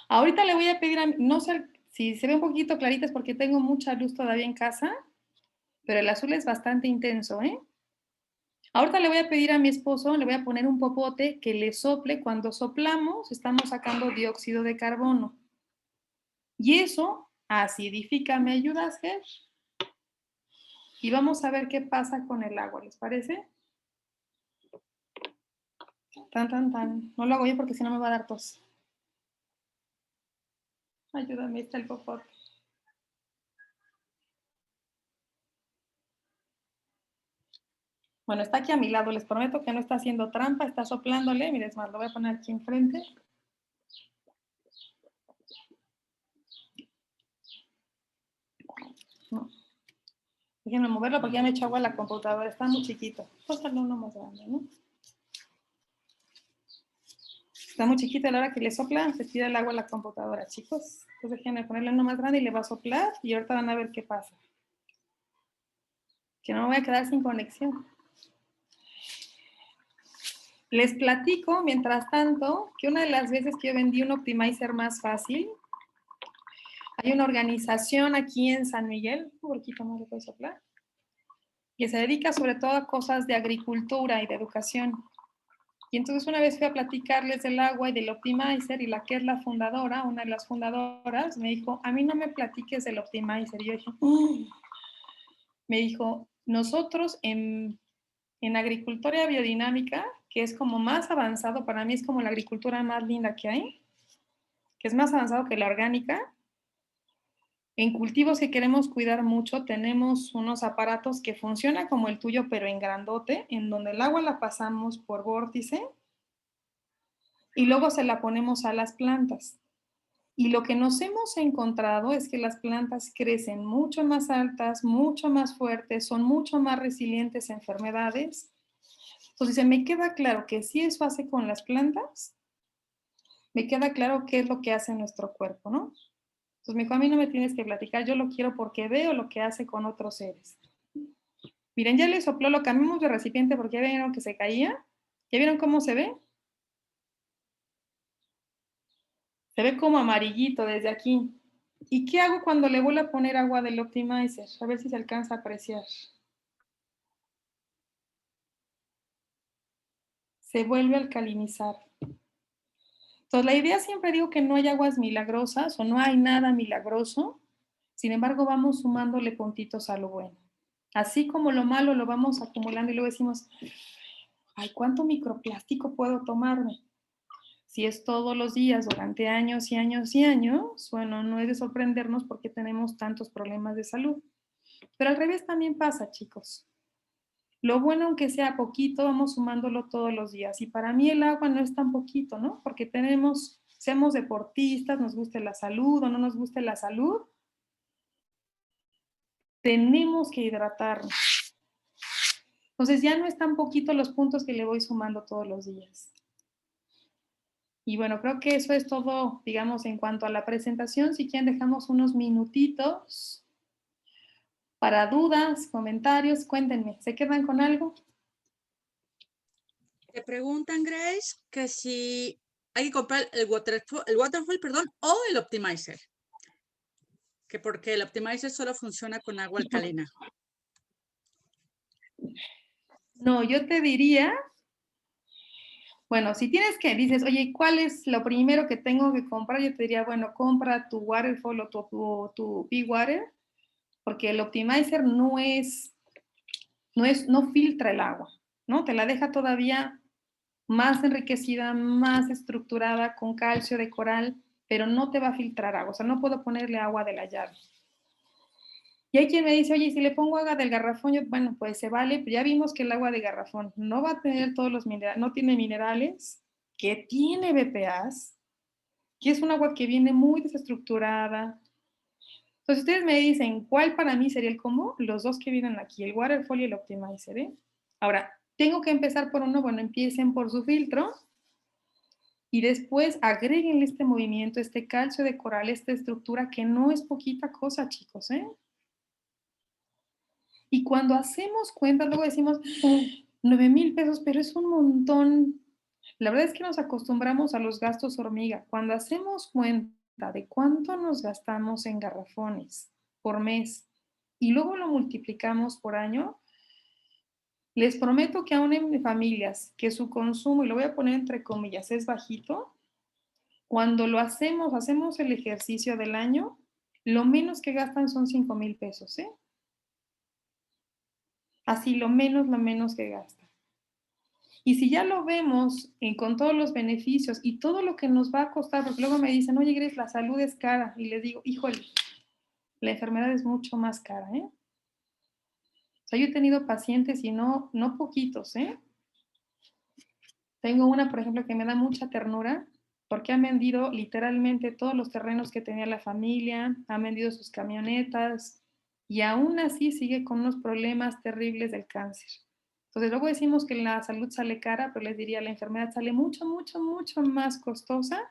Ahorita le voy a pedir no sé si se ve un poquito clarita, es porque tengo mucha luz todavía en casa, pero el azul es bastante intenso, ¿eh? Ahorita le voy a pedir a mi esposo, le voy a poner un popote que le sople. Cuando soplamos, estamos sacando dióxido de carbono. Y eso acidifica. ¿Me ayudas, Ger? Y vamos a ver qué pasa con el agua, ¿les parece? Tan, tan, tan. No lo hago yo porque si no me va a dar tos. Ayúdame, está el popote. Bueno, está aquí a mi lado. Les prometo que no está haciendo trampa, está soplándole. Miren, es más, lo voy a poner aquí enfrente. No. Déjenme moverlo porque ya me echó agua a la computadora. Está muy chiquito. Pásale uno más grande, ¿no? Está muy chiquito, a la hora que le sopla, se tira el agua a la computadora, chicos. Entonces déjenme ponerle uno más grande y le va a soplar y ahorita van a ver qué pasa. Que no me voy a quedar sin conexión. Les platico, mientras tanto, que una de las veces que yo vendí un Optimizer más fácil, hay una organización aquí en San Miguel, un poquito más le puedo soplar, que se dedica sobre todo a cosas de agricultura y de educación. Y entonces una vez fui a platicarles del agua y del Optimizer, y la que es la fundadora, una de las fundadoras, me dijo, a mí no me platiques del Optimizer. Y yo dije, me dijo, nosotros en agricultura biodinámica, que es como más avanzado, para mí es como la agricultura más linda que hay, que es más avanzado que la orgánica. En cultivos que queremos cuidar mucho, tenemos unos aparatos que funcionan como el tuyo, pero en grandote, en donde el agua la pasamos por vórtice y luego se la ponemos a las plantas. Y lo que nos hemos encontrado es que las plantas crecen mucho más altas, mucho más fuertes, son mucho más resilientes a enfermedades. Entonces, se me queda claro que si eso hace con las plantas, me queda claro qué es lo que hace nuestro cuerpo, ¿no? Entonces me dijo, a mí no me tienes que platicar, yo lo quiero porque veo lo que hace con otros seres. Miren, ya le sopló, lo cambiamos de recipiente porque ya vieron que se caía. ¿Ya vieron cómo se ve? Se ve como amarillito desde aquí. ¿Y qué hago cuando le vuelvo a poner agua del Optimizer? A ver si se alcanza a apreciar. Se vuelve a alcalinizar. Entonces, la idea, siempre digo que no hay aguas milagrosas o no hay nada milagroso. Sin embargo, vamos sumándole puntitos a lo bueno. Así como lo malo lo vamos acumulando y luego decimos, ay, ¿cuánto microplástico puedo tomarme? Si es todos los días durante años y años y años, bueno, no es de sorprendernos porque tenemos tantos problemas de salud. Pero al revés también pasa, chicos. Lo bueno, aunque sea poquito, vamos sumándolo todos los días. Y para mí el agua no es tan poquito, ¿no? Porque seamos deportistas, nos guste la salud o no nos guste la salud, tenemos que hidratarnos. Entonces ya no es tan poquito los puntos que le voy sumando todos los días. Y bueno, creo que eso es todo, digamos, en cuanto a la presentación. Si quieren, dejamos unos minutitos para dudas, comentarios. Cuéntenme, ¿se quedan con algo? Te preguntan, Grace, que si hay que comprar el waterfall, perdón, o el Optimizer. Que porque el Optimizer solo funciona con agua alcalina. No, yo te diría Bueno, si tienes que, dices, oye, ¿cuál es lo primero que tengo que comprar? Yo te diría, bueno, compra tu Waterfall o tu Be Water, porque el Optimizer no filtra el agua, ¿no? Te la deja todavía más enriquecida, más estructurada, con calcio de coral, pero no te va a filtrar agua, o sea, no puedo ponerle agua de la llave. Y hay quien me dice, oye, si le pongo agua del garrafón, bueno, pues se vale, pero ya vimos que el agua de garrafón no va a tener todos los minerales, no tiene minerales, que tiene BPAs, que es un agua que viene muy desestructurada. Entonces, ustedes me dicen, ¿cuál para mí sería el combo? Los dos que vienen aquí, el Waterfall y el Optimizer, ¿eh? Ahora, tengo que empezar por uno, bueno, empiecen por su filtro y después agréguenle este movimiento, este calcio de coral, esta estructura que no es poquita cosa, chicos, ¿eh? Y cuando hacemos cuentas, luego decimos, 9,000 pesos, pero es un montón. La verdad es que nos acostumbramos a los gastos hormiga. Cuando hacemos cuenta de cuánto nos gastamos en garrafones por mes y luego lo multiplicamos por año, les prometo que aún en familias que su consumo, y lo voy a poner entre comillas, es bajito, cuando lo hacemos el ejercicio del año, lo menos que gastan son 5,000 pesos, ¿eh? Así, lo menos que gastan. Y si ya lo vemos con todos los beneficios y todo lo que nos va a costar, porque luego me dicen, oye, Grace, la salud es cara. Y les digo, híjole, la enfermedad es mucho más cara, ¿eh? O sea, yo he tenido pacientes y no poquitos, ¿eh? Tengo una, por ejemplo, que me da mucha ternura porque han vendido literalmente todos los terrenos que tenía la familia, han vendido sus camionetas y aún así sigue con unos problemas terribles del cáncer. Entonces luego decimos que la salud sale cara, pero les diría la enfermedad sale mucho, mucho, mucho más costosa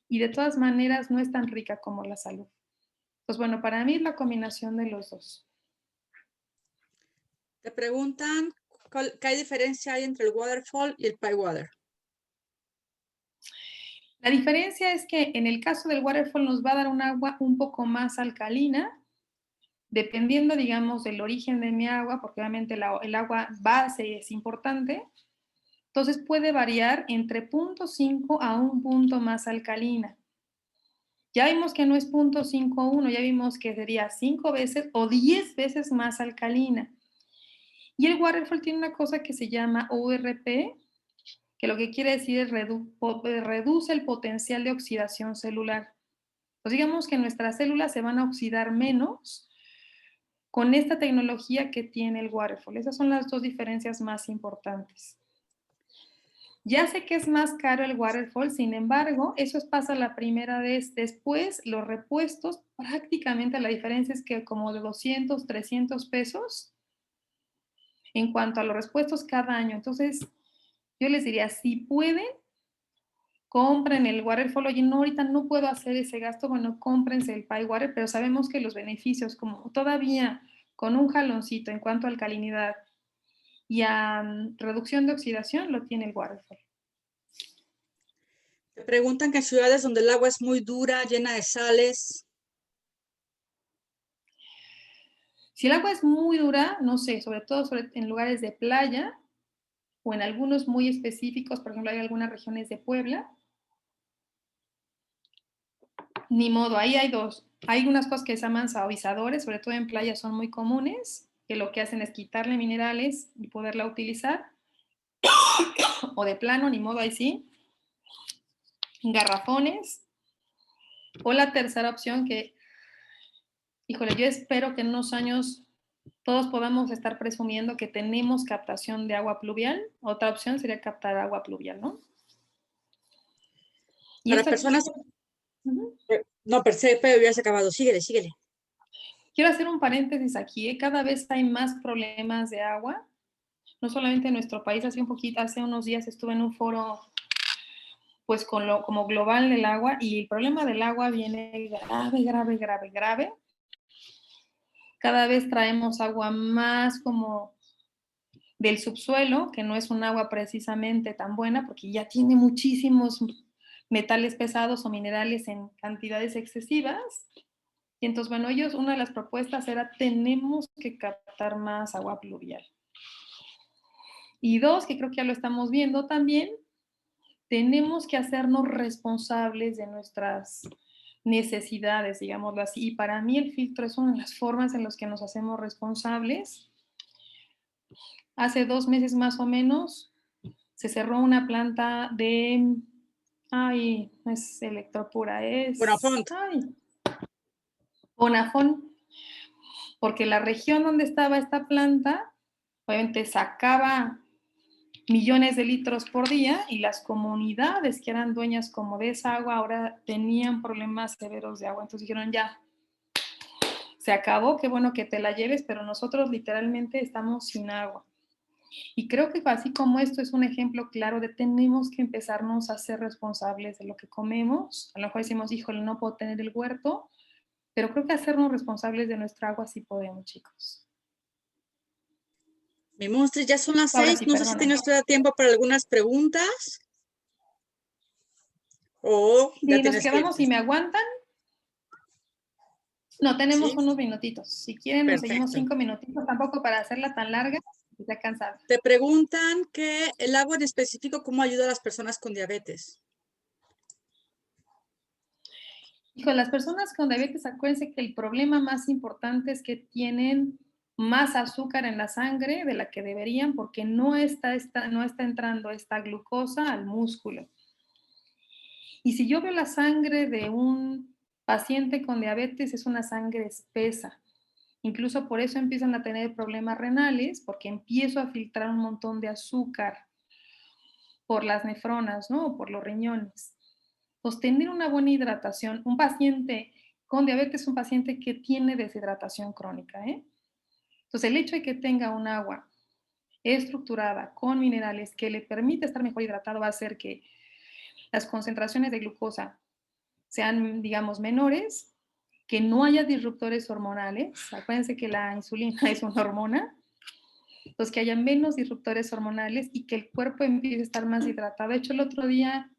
y de todas maneras no es tan rica como la salud. Pues bueno, para mí es la combinación de los dos. Te preguntan qué diferencia hay entre el Waterfall y el Pie Water. La diferencia es que en el caso del Waterfall nos va a dar un agua un poco más alcalina, dependiendo, digamos, del origen de mi agua, porque obviamente el agua base es importante, entonces puede variar entre 0,5 a un punto más alcalina. Ya vimos que no es 0,51, ya vimos que sería 5 veces o 10 veces más alcalina. Y el Waterfall tiene una cosa que se llama ORP, que lo que quiere decir es reduce el potencial de oxidación celular. Pues digamos que nuestras células se van a oxidar menos con esta tecnología que tiene el Waterfall. Esas son las dos diferencias más importantes. Ya sé que es más caro el Waterfall, sin embargo, eso pasa la primera vez. Después, los repuestos, prácticamente la diferencia es que como de 200, 300 pesos en cuanto a los repuestos cada año. Entonces, yo les diría, si pueden, compren el Waterfall. Oye, no, ahorita no puedo hacer ese gasto. Bueno, cómprense el Pie Water, pero sabemos que los beneficios, como todavía con un jaloncito en cuanto a alcalinidad y a reducción de oxidación, lo tiene el Waterfall. Te preguntan que en ciudades donde el agua es muy dura, llena de sales. Si el agua es muy dura, no sé, sobre todo en lugares de playa o en algunos muy específicos, por ejemplo, hay algunas regiones de Puebla, ni modo, ahí hay dos. Hay unas cosas que se llaman suavizadores, sobre todo en playas son muy comunes, que lo que hacen es quitarle minerales y poderla utilizar. O de plano, ni modo, ahí sí. Garrafones. O la tercera opción que, híjole, yo espero que en unos años todos podamos estar presumiendo que tenemos captación de agua pluvial. Otra opción sería captar agua pluvial, ¿no? Y Para esto personas... uh-huh. No, pero ya has acabado. Síguele, síguele. Quiero hacer un paréntesis aquí. Cada vez hay más problemas de agua. No solamente en nuestro país, hace unos días estuve en un foro pues como global del agua y el problema del agua viene grave, grave, grave, grave. Cada vez traemos agua más como del subsuelo, que no es un agua precisamente tan buena porque ya tiene muchísimos metales pesados o minerales en cantidades excesivas. Y entonces, bueno, una de las propuestas era tenemos que captar más agua pluvial. Y dos, que creo que ya lo estamos viendo también, tenemos que hacernos responsables de nuestras necesidades, digámoslo así. Y para mí el filtro es una de las formas en las que nos hacemos responsables. Hace 2 meses más o menos se cerró una planta de, ay, no es Electropura, es, Bonafont. ay, Bonafont, porque la región donde estaba esta planta, obviamente sacaba millones de litros por día y las comunidades que eran dueñas como de esa agua ahora tenían problemas severos de agua. Entonces dijeron, ya, se acabó, qué bueno que te la lleves, pero nosotros literalmente estamos sin agua. Y creo que así como esto es un ejemplo claro de tenemos que empezarnos a ser responsables de lo que comemos. A lo mejor decimos, híjole, no puedo tener el huerto, pero creo que hacernos responsables de nuestra agua sí podemos, chicos. Mi monstruo, ya son las Ahora 6. sí, No sé si perdona. tienes todavía tiempo para algunas preguntas. O ya Si nos tienes que quedamos irte. y me aguantan, no, tenemos Sí, unos minutitos. Si quieren, nos seguimos perfecto. 5 minutitos, tampoco para hacerla tan larga, ya cansada. Te preguntan que el agua en específico, ¿cómo ayuda a las personas con diabetes? Hijo, las personas con diabetes, acuérdense que el problema más importante es que tienen más azúcar en la sangre de la que deberían porque no está entrando esta glucosa al músculo. Y si yo veo la sangre de un paciente con diabetes, es una sangre espesa. Incluso por eso empiezan a tener problemas renales, porque empiezo a filtrar un montón de azúcar por las nefronas, ¿no? O por los riñones. Pues tener una buena hidratación. Un paciente con diabetes es un paciente que tiene deshidratación crónica, ¿eh? Entonces, el hecho de que tenga un agua estructurada con minerales que le permite estar mejor hidratado va a hacer que las concentraciones de glucosa sean, digamos, menores, que no haya disruptores hormonales. Acuérdense que la insulina es una hormona. Entonces, que haya menos disruptores hormonales y que el cuerpo empiece a estar más hidratado. De hecho, el otro día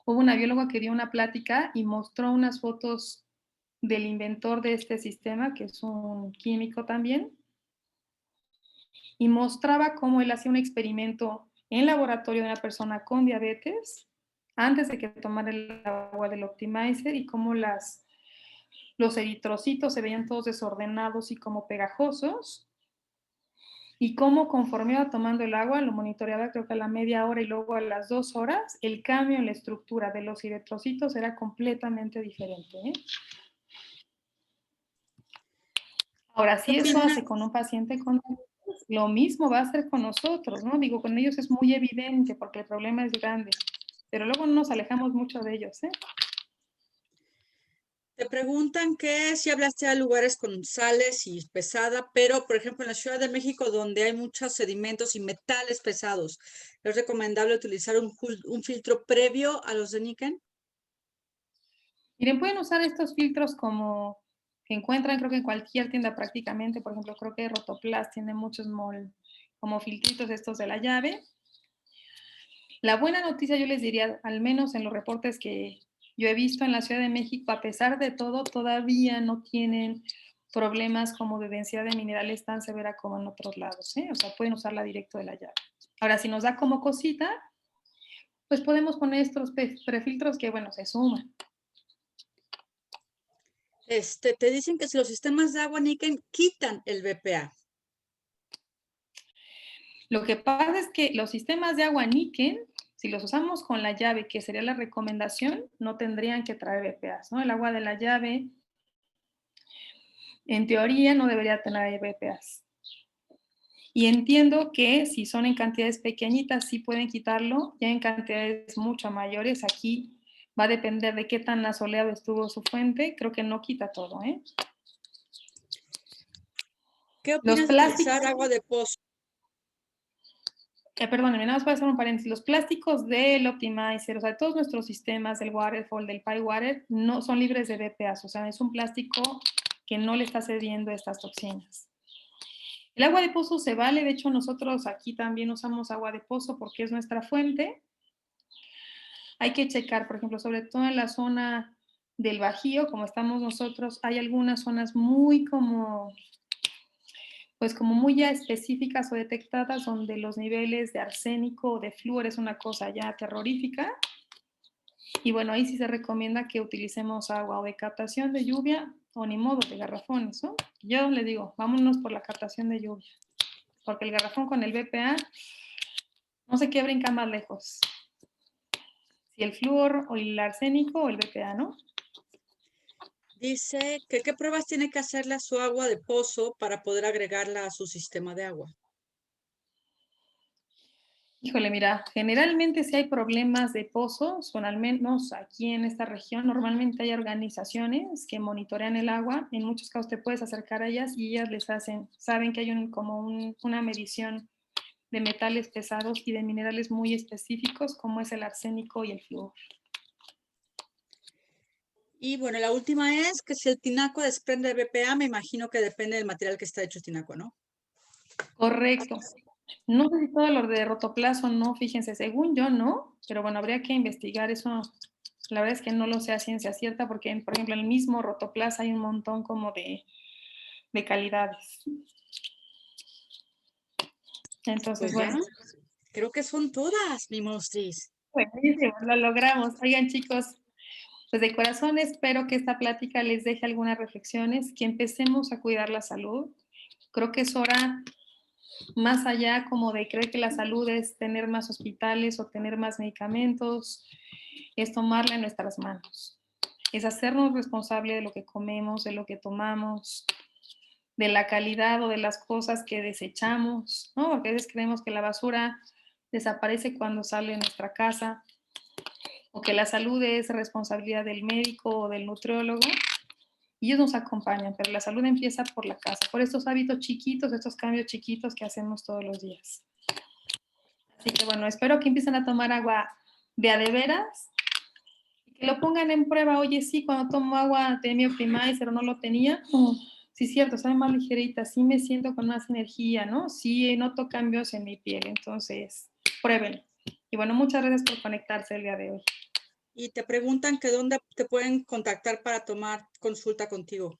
hubo una bióloga que dio una plática y mostró unas fotos del inventor de este sistema, que es un químico también, y mostraba cómo él hacía un experimento en laboratorio de una persona con diabetes antes de que tomara el agua del Optimizer y cómo los eritrocitos se veían todos desordenados y como pegajosos y cómo conforme iba tomando el agua, lo monitoreaba creo que a la media hora y luego a las 2 horas, el cambio en la estructura de los eritrocitos era completamente diferente, ¿eh? Ahora, ¿Qué si eso opinas? hace con un paciente con diabetes, lo mismo va a hacer con nosotros, ¿no? Digo, con ellos es muy evidente porque el problema es grande, pero luego no nos alejamos mucho de ellos, ¿eh? Te preguntan que si hablaste de lugares con sales y pesada, pero por ejemplo en la Ciudad de México donde hay muchos sedimentos y metales pesados, ¿es recomendable utilizar un filtro previo a los de níquel? Miren, pueden usar estos filtros como que encuentran, creo que en cualquier tienda prácticamente, por ejemplo, creo que Rotoplas tiene muchos como filtritos estos de la llave. La buena noticia yo les diría, al menos en los reportes que yo he visto en la Ciudad de México, a pesar de todo, todavía no tienen problemas como de densidad de minerales tan severa como en otros lados, ¿eh? O sea, pueden usarla directo de la llave. Ahora, si nos da como cosita, pues podemos poner estos prefiltros que, bueno, se suman. Te dicen que si los sistemas de agua níquel quitan el BPA. Lo que pasa es que los sistemas de agua níquel, si los usamos con la llave, que sería la recomendación, no tendrían que traer BPAs, ¿no? El agua de la llave, en teoría, no debería tener BPAs. Y entiendo que si son en cantidades pequeñitas, sí pueden quitarlo, ya en cantidades mucho mayores, aquí va a depender de qué tan asoleado estuvo su fuente, creo que no quita todo, ¿eh? ¿Qué Los opinas de plásticos, utilizar agua de pozo? perdónenme, nada más para hacer un paréntesis, los plásticos del Optimizer, o sea, todos nuestros sistemas, del Waterfall, del PyWater, no son libres de BPAs, o sea, es un plástico que no le está cediendo estas toxinas. El agua de pozo se vale, de hecho nosotros aquí también usamos agua de pozo porque es nuestra fuente. Hay que checar, por ejemplo, sobre todo en la zona del Bajío, como estamos nosotros, hay algunas zonas muy como pues como muy ya específicas o detectadas, donde los niveles de arsénico o de flúor es una cosa ya terrorífica. Y bueno, ahí sí se recomienda que utilicemos agua o de captación de lluvia o ni modo de garrafones, ¿no? Yo le digo, vámonos por la captación de lluvia, porque el garrafón con el BPA no sé qué brinca más lejos, si el flúor o el arsénico o el BPA, ¿no? Dice que qué pruebas tiene que hacerle a su agua de pozo para poder agregarla a su sistema de agua. Híjole, mira, generalmente si hay problemas de pozos, o al menos aquí en esta región, normalmente hay organizaciones que monitorean el agua. En muchos casos te puedes acercar a ellas y ellas les hacen, saben que hay una medición de metales pesados y de minerales muy específicos, como es el arsénico y el flúor. Y bueno, la última es que si el tinaco desprende BPA, me imagino que depende del material que está hecho el tinaco, ¿no? Correcto. No sé si todo lo de rotoplas o no, fíjense, según yo no, pero bueno, habría que investigar eso. La verdad es que no lo sé a ciencia cierta porque, por ejemplo, en el mismo rotoplas hay un montón como de calidades. Entonces, Pues ya, bueno, creo que son todas, mi monstris. buenísimo, lo logramos. Oigan, chicos, pues de corazón espero que esta plática les deje algunas reflexiones, que empecemos a cuidar la salud. Creo que es hora, más allá como de creer que la salud es tener más hospitales o tener más medicamentos, es tomarla en nuestras manos. Es hacernos responsables de lo que comemos, de lo que tomamos, de la calidad o de las cosas que desechamos, ¿no? Porque a veces creemos que la basura desaparece cuando sale de nuestra casa, o que la salud es responsabilidad del médico o del nutriólogo, y ellos nos acompañan, pero la salud empieza por la casa, por estos hábitos chiquitos, estos cambios chiquitos que hacemos todos los días. Así que bueno, espero que empiecen a tomar agua de veras, y que lo pongan en prueba. Oye, sí, cuando tomo agua de mi Optimizer no lo tenía, sí, cierto, sabe más ligerita, sí me siento con más energía, ¿no? Sí noto cambios en mi piel, entonces prueben. Y bueno, muchas gracias por conectarse el día de hoy. Y te preguntan que dónde te pueden contactar para tomar consulta contigo.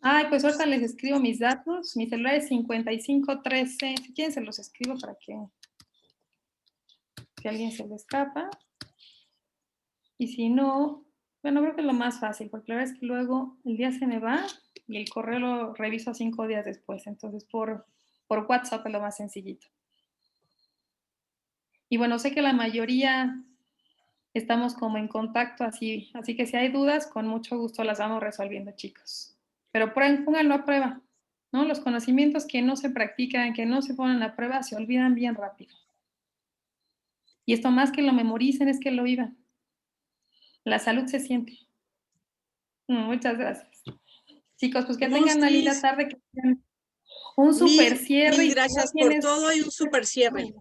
Ay, pues ahorita les escribo mis datos. Mi celular es 5513. Si quieren, se los escribo para que si alguien se le escapa. Y si no, bueno, creo que es lo más fácil, porque la verdad es que luego el día se me va y el correo lo reviso 5 días después. Entonces, por WhatsApp es lo más sencillito. Y bueno, sé que la mayoría estamos como en contacto, así que si hay dudas, con mucho gusto las vamos resolviendo, chicos. Pero pónganlo a prueba, ¿no? Los conocimientos que no se practican, que no se ponen a prueba, se olvidan bien rápido. Y esto más que lo memoricen es que lo vivan. La salud se siente. Muchas gracias. Chicos, pues que tengan una linda Monstris, tarde, que tengan un super cierre. mil Y si no gracias por tienes, todo y un super cierre.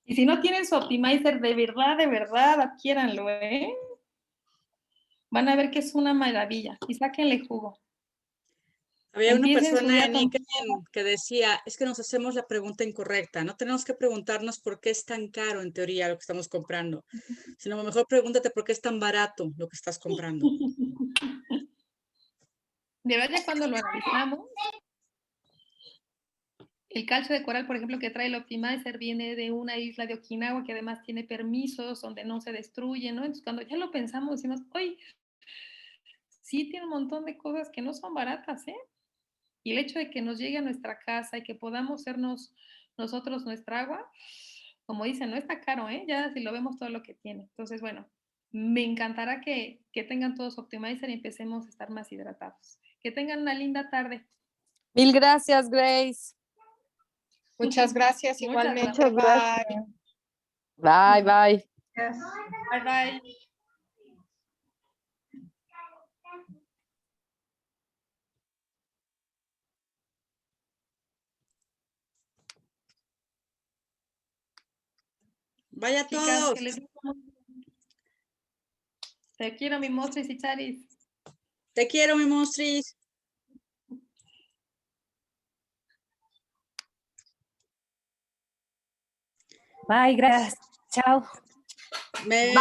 y si no tienen su Optimizer, de verdad, adquiéranlo, ¿eh? Van a ver que es una maravilla y sáquenle jugo. Había una Empiecen su persona día en tomando. LinkedIn que decía, es que nos hacemos la pregunta incorrecta. No tenemos que preguntarnos por qué es tan caro en teoría lo que estamos comprando, sino mejor pregúntate por qué es tan barato lo que estás comprando. De verdad, cuando lo analizamos, el calcio de coral, por ejemplo, que trae el Optimizer, viene de una isla de Okinawa que además tiene permisos donde no se destruye, ¿no? Entonces, cuando ya lo pensamos, decimos, oye, sí tiene un montón de cosas que no son baratas, ¿eh? Y el hecho de que nos llegue a nuestra casa y que podamos sernos nosotros nuestra agua, como dicen, no está caro, ¿eh? Ya si lo vemos todo lo que tiene. Entonces, bueno, me encantará que tengan todos Optimizer y empecemos a estar más hidratados. Que tengan una linda tarde. Mil gracias, Grace. Muchas gracias, Muchas igualmente. Muchas gracias. Bye, bye. Bye, bye. Vaya a Chicas, todos. que les digo muy bien. Te quiero, mi monstruos y charis. Te quiero, mi monstris. Bye, gracias. Chao. Bye.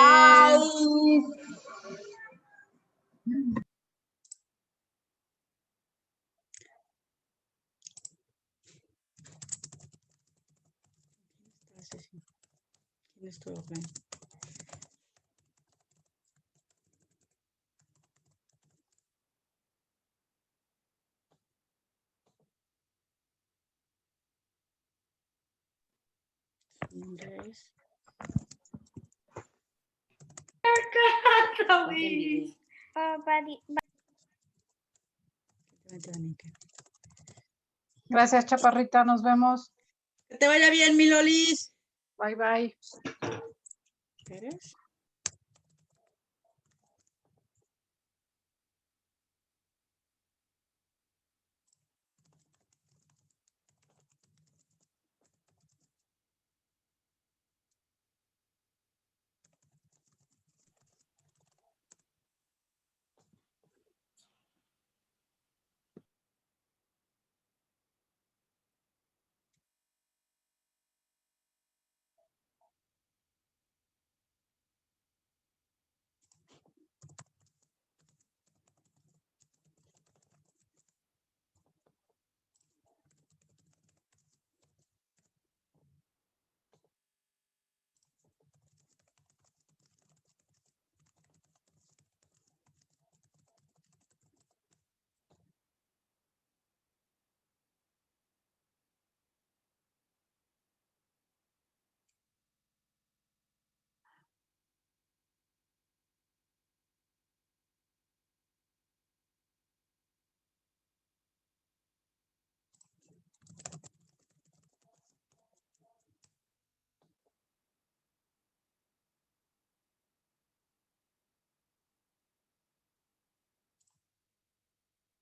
sí, sí. ¿Quién es tu offline? Andrés. Luis. Vete, Danica. Gracias, Chaparrita. Nos vemos. Que te vaya bien, mi Lolis. Bye, bye. ¿Eres?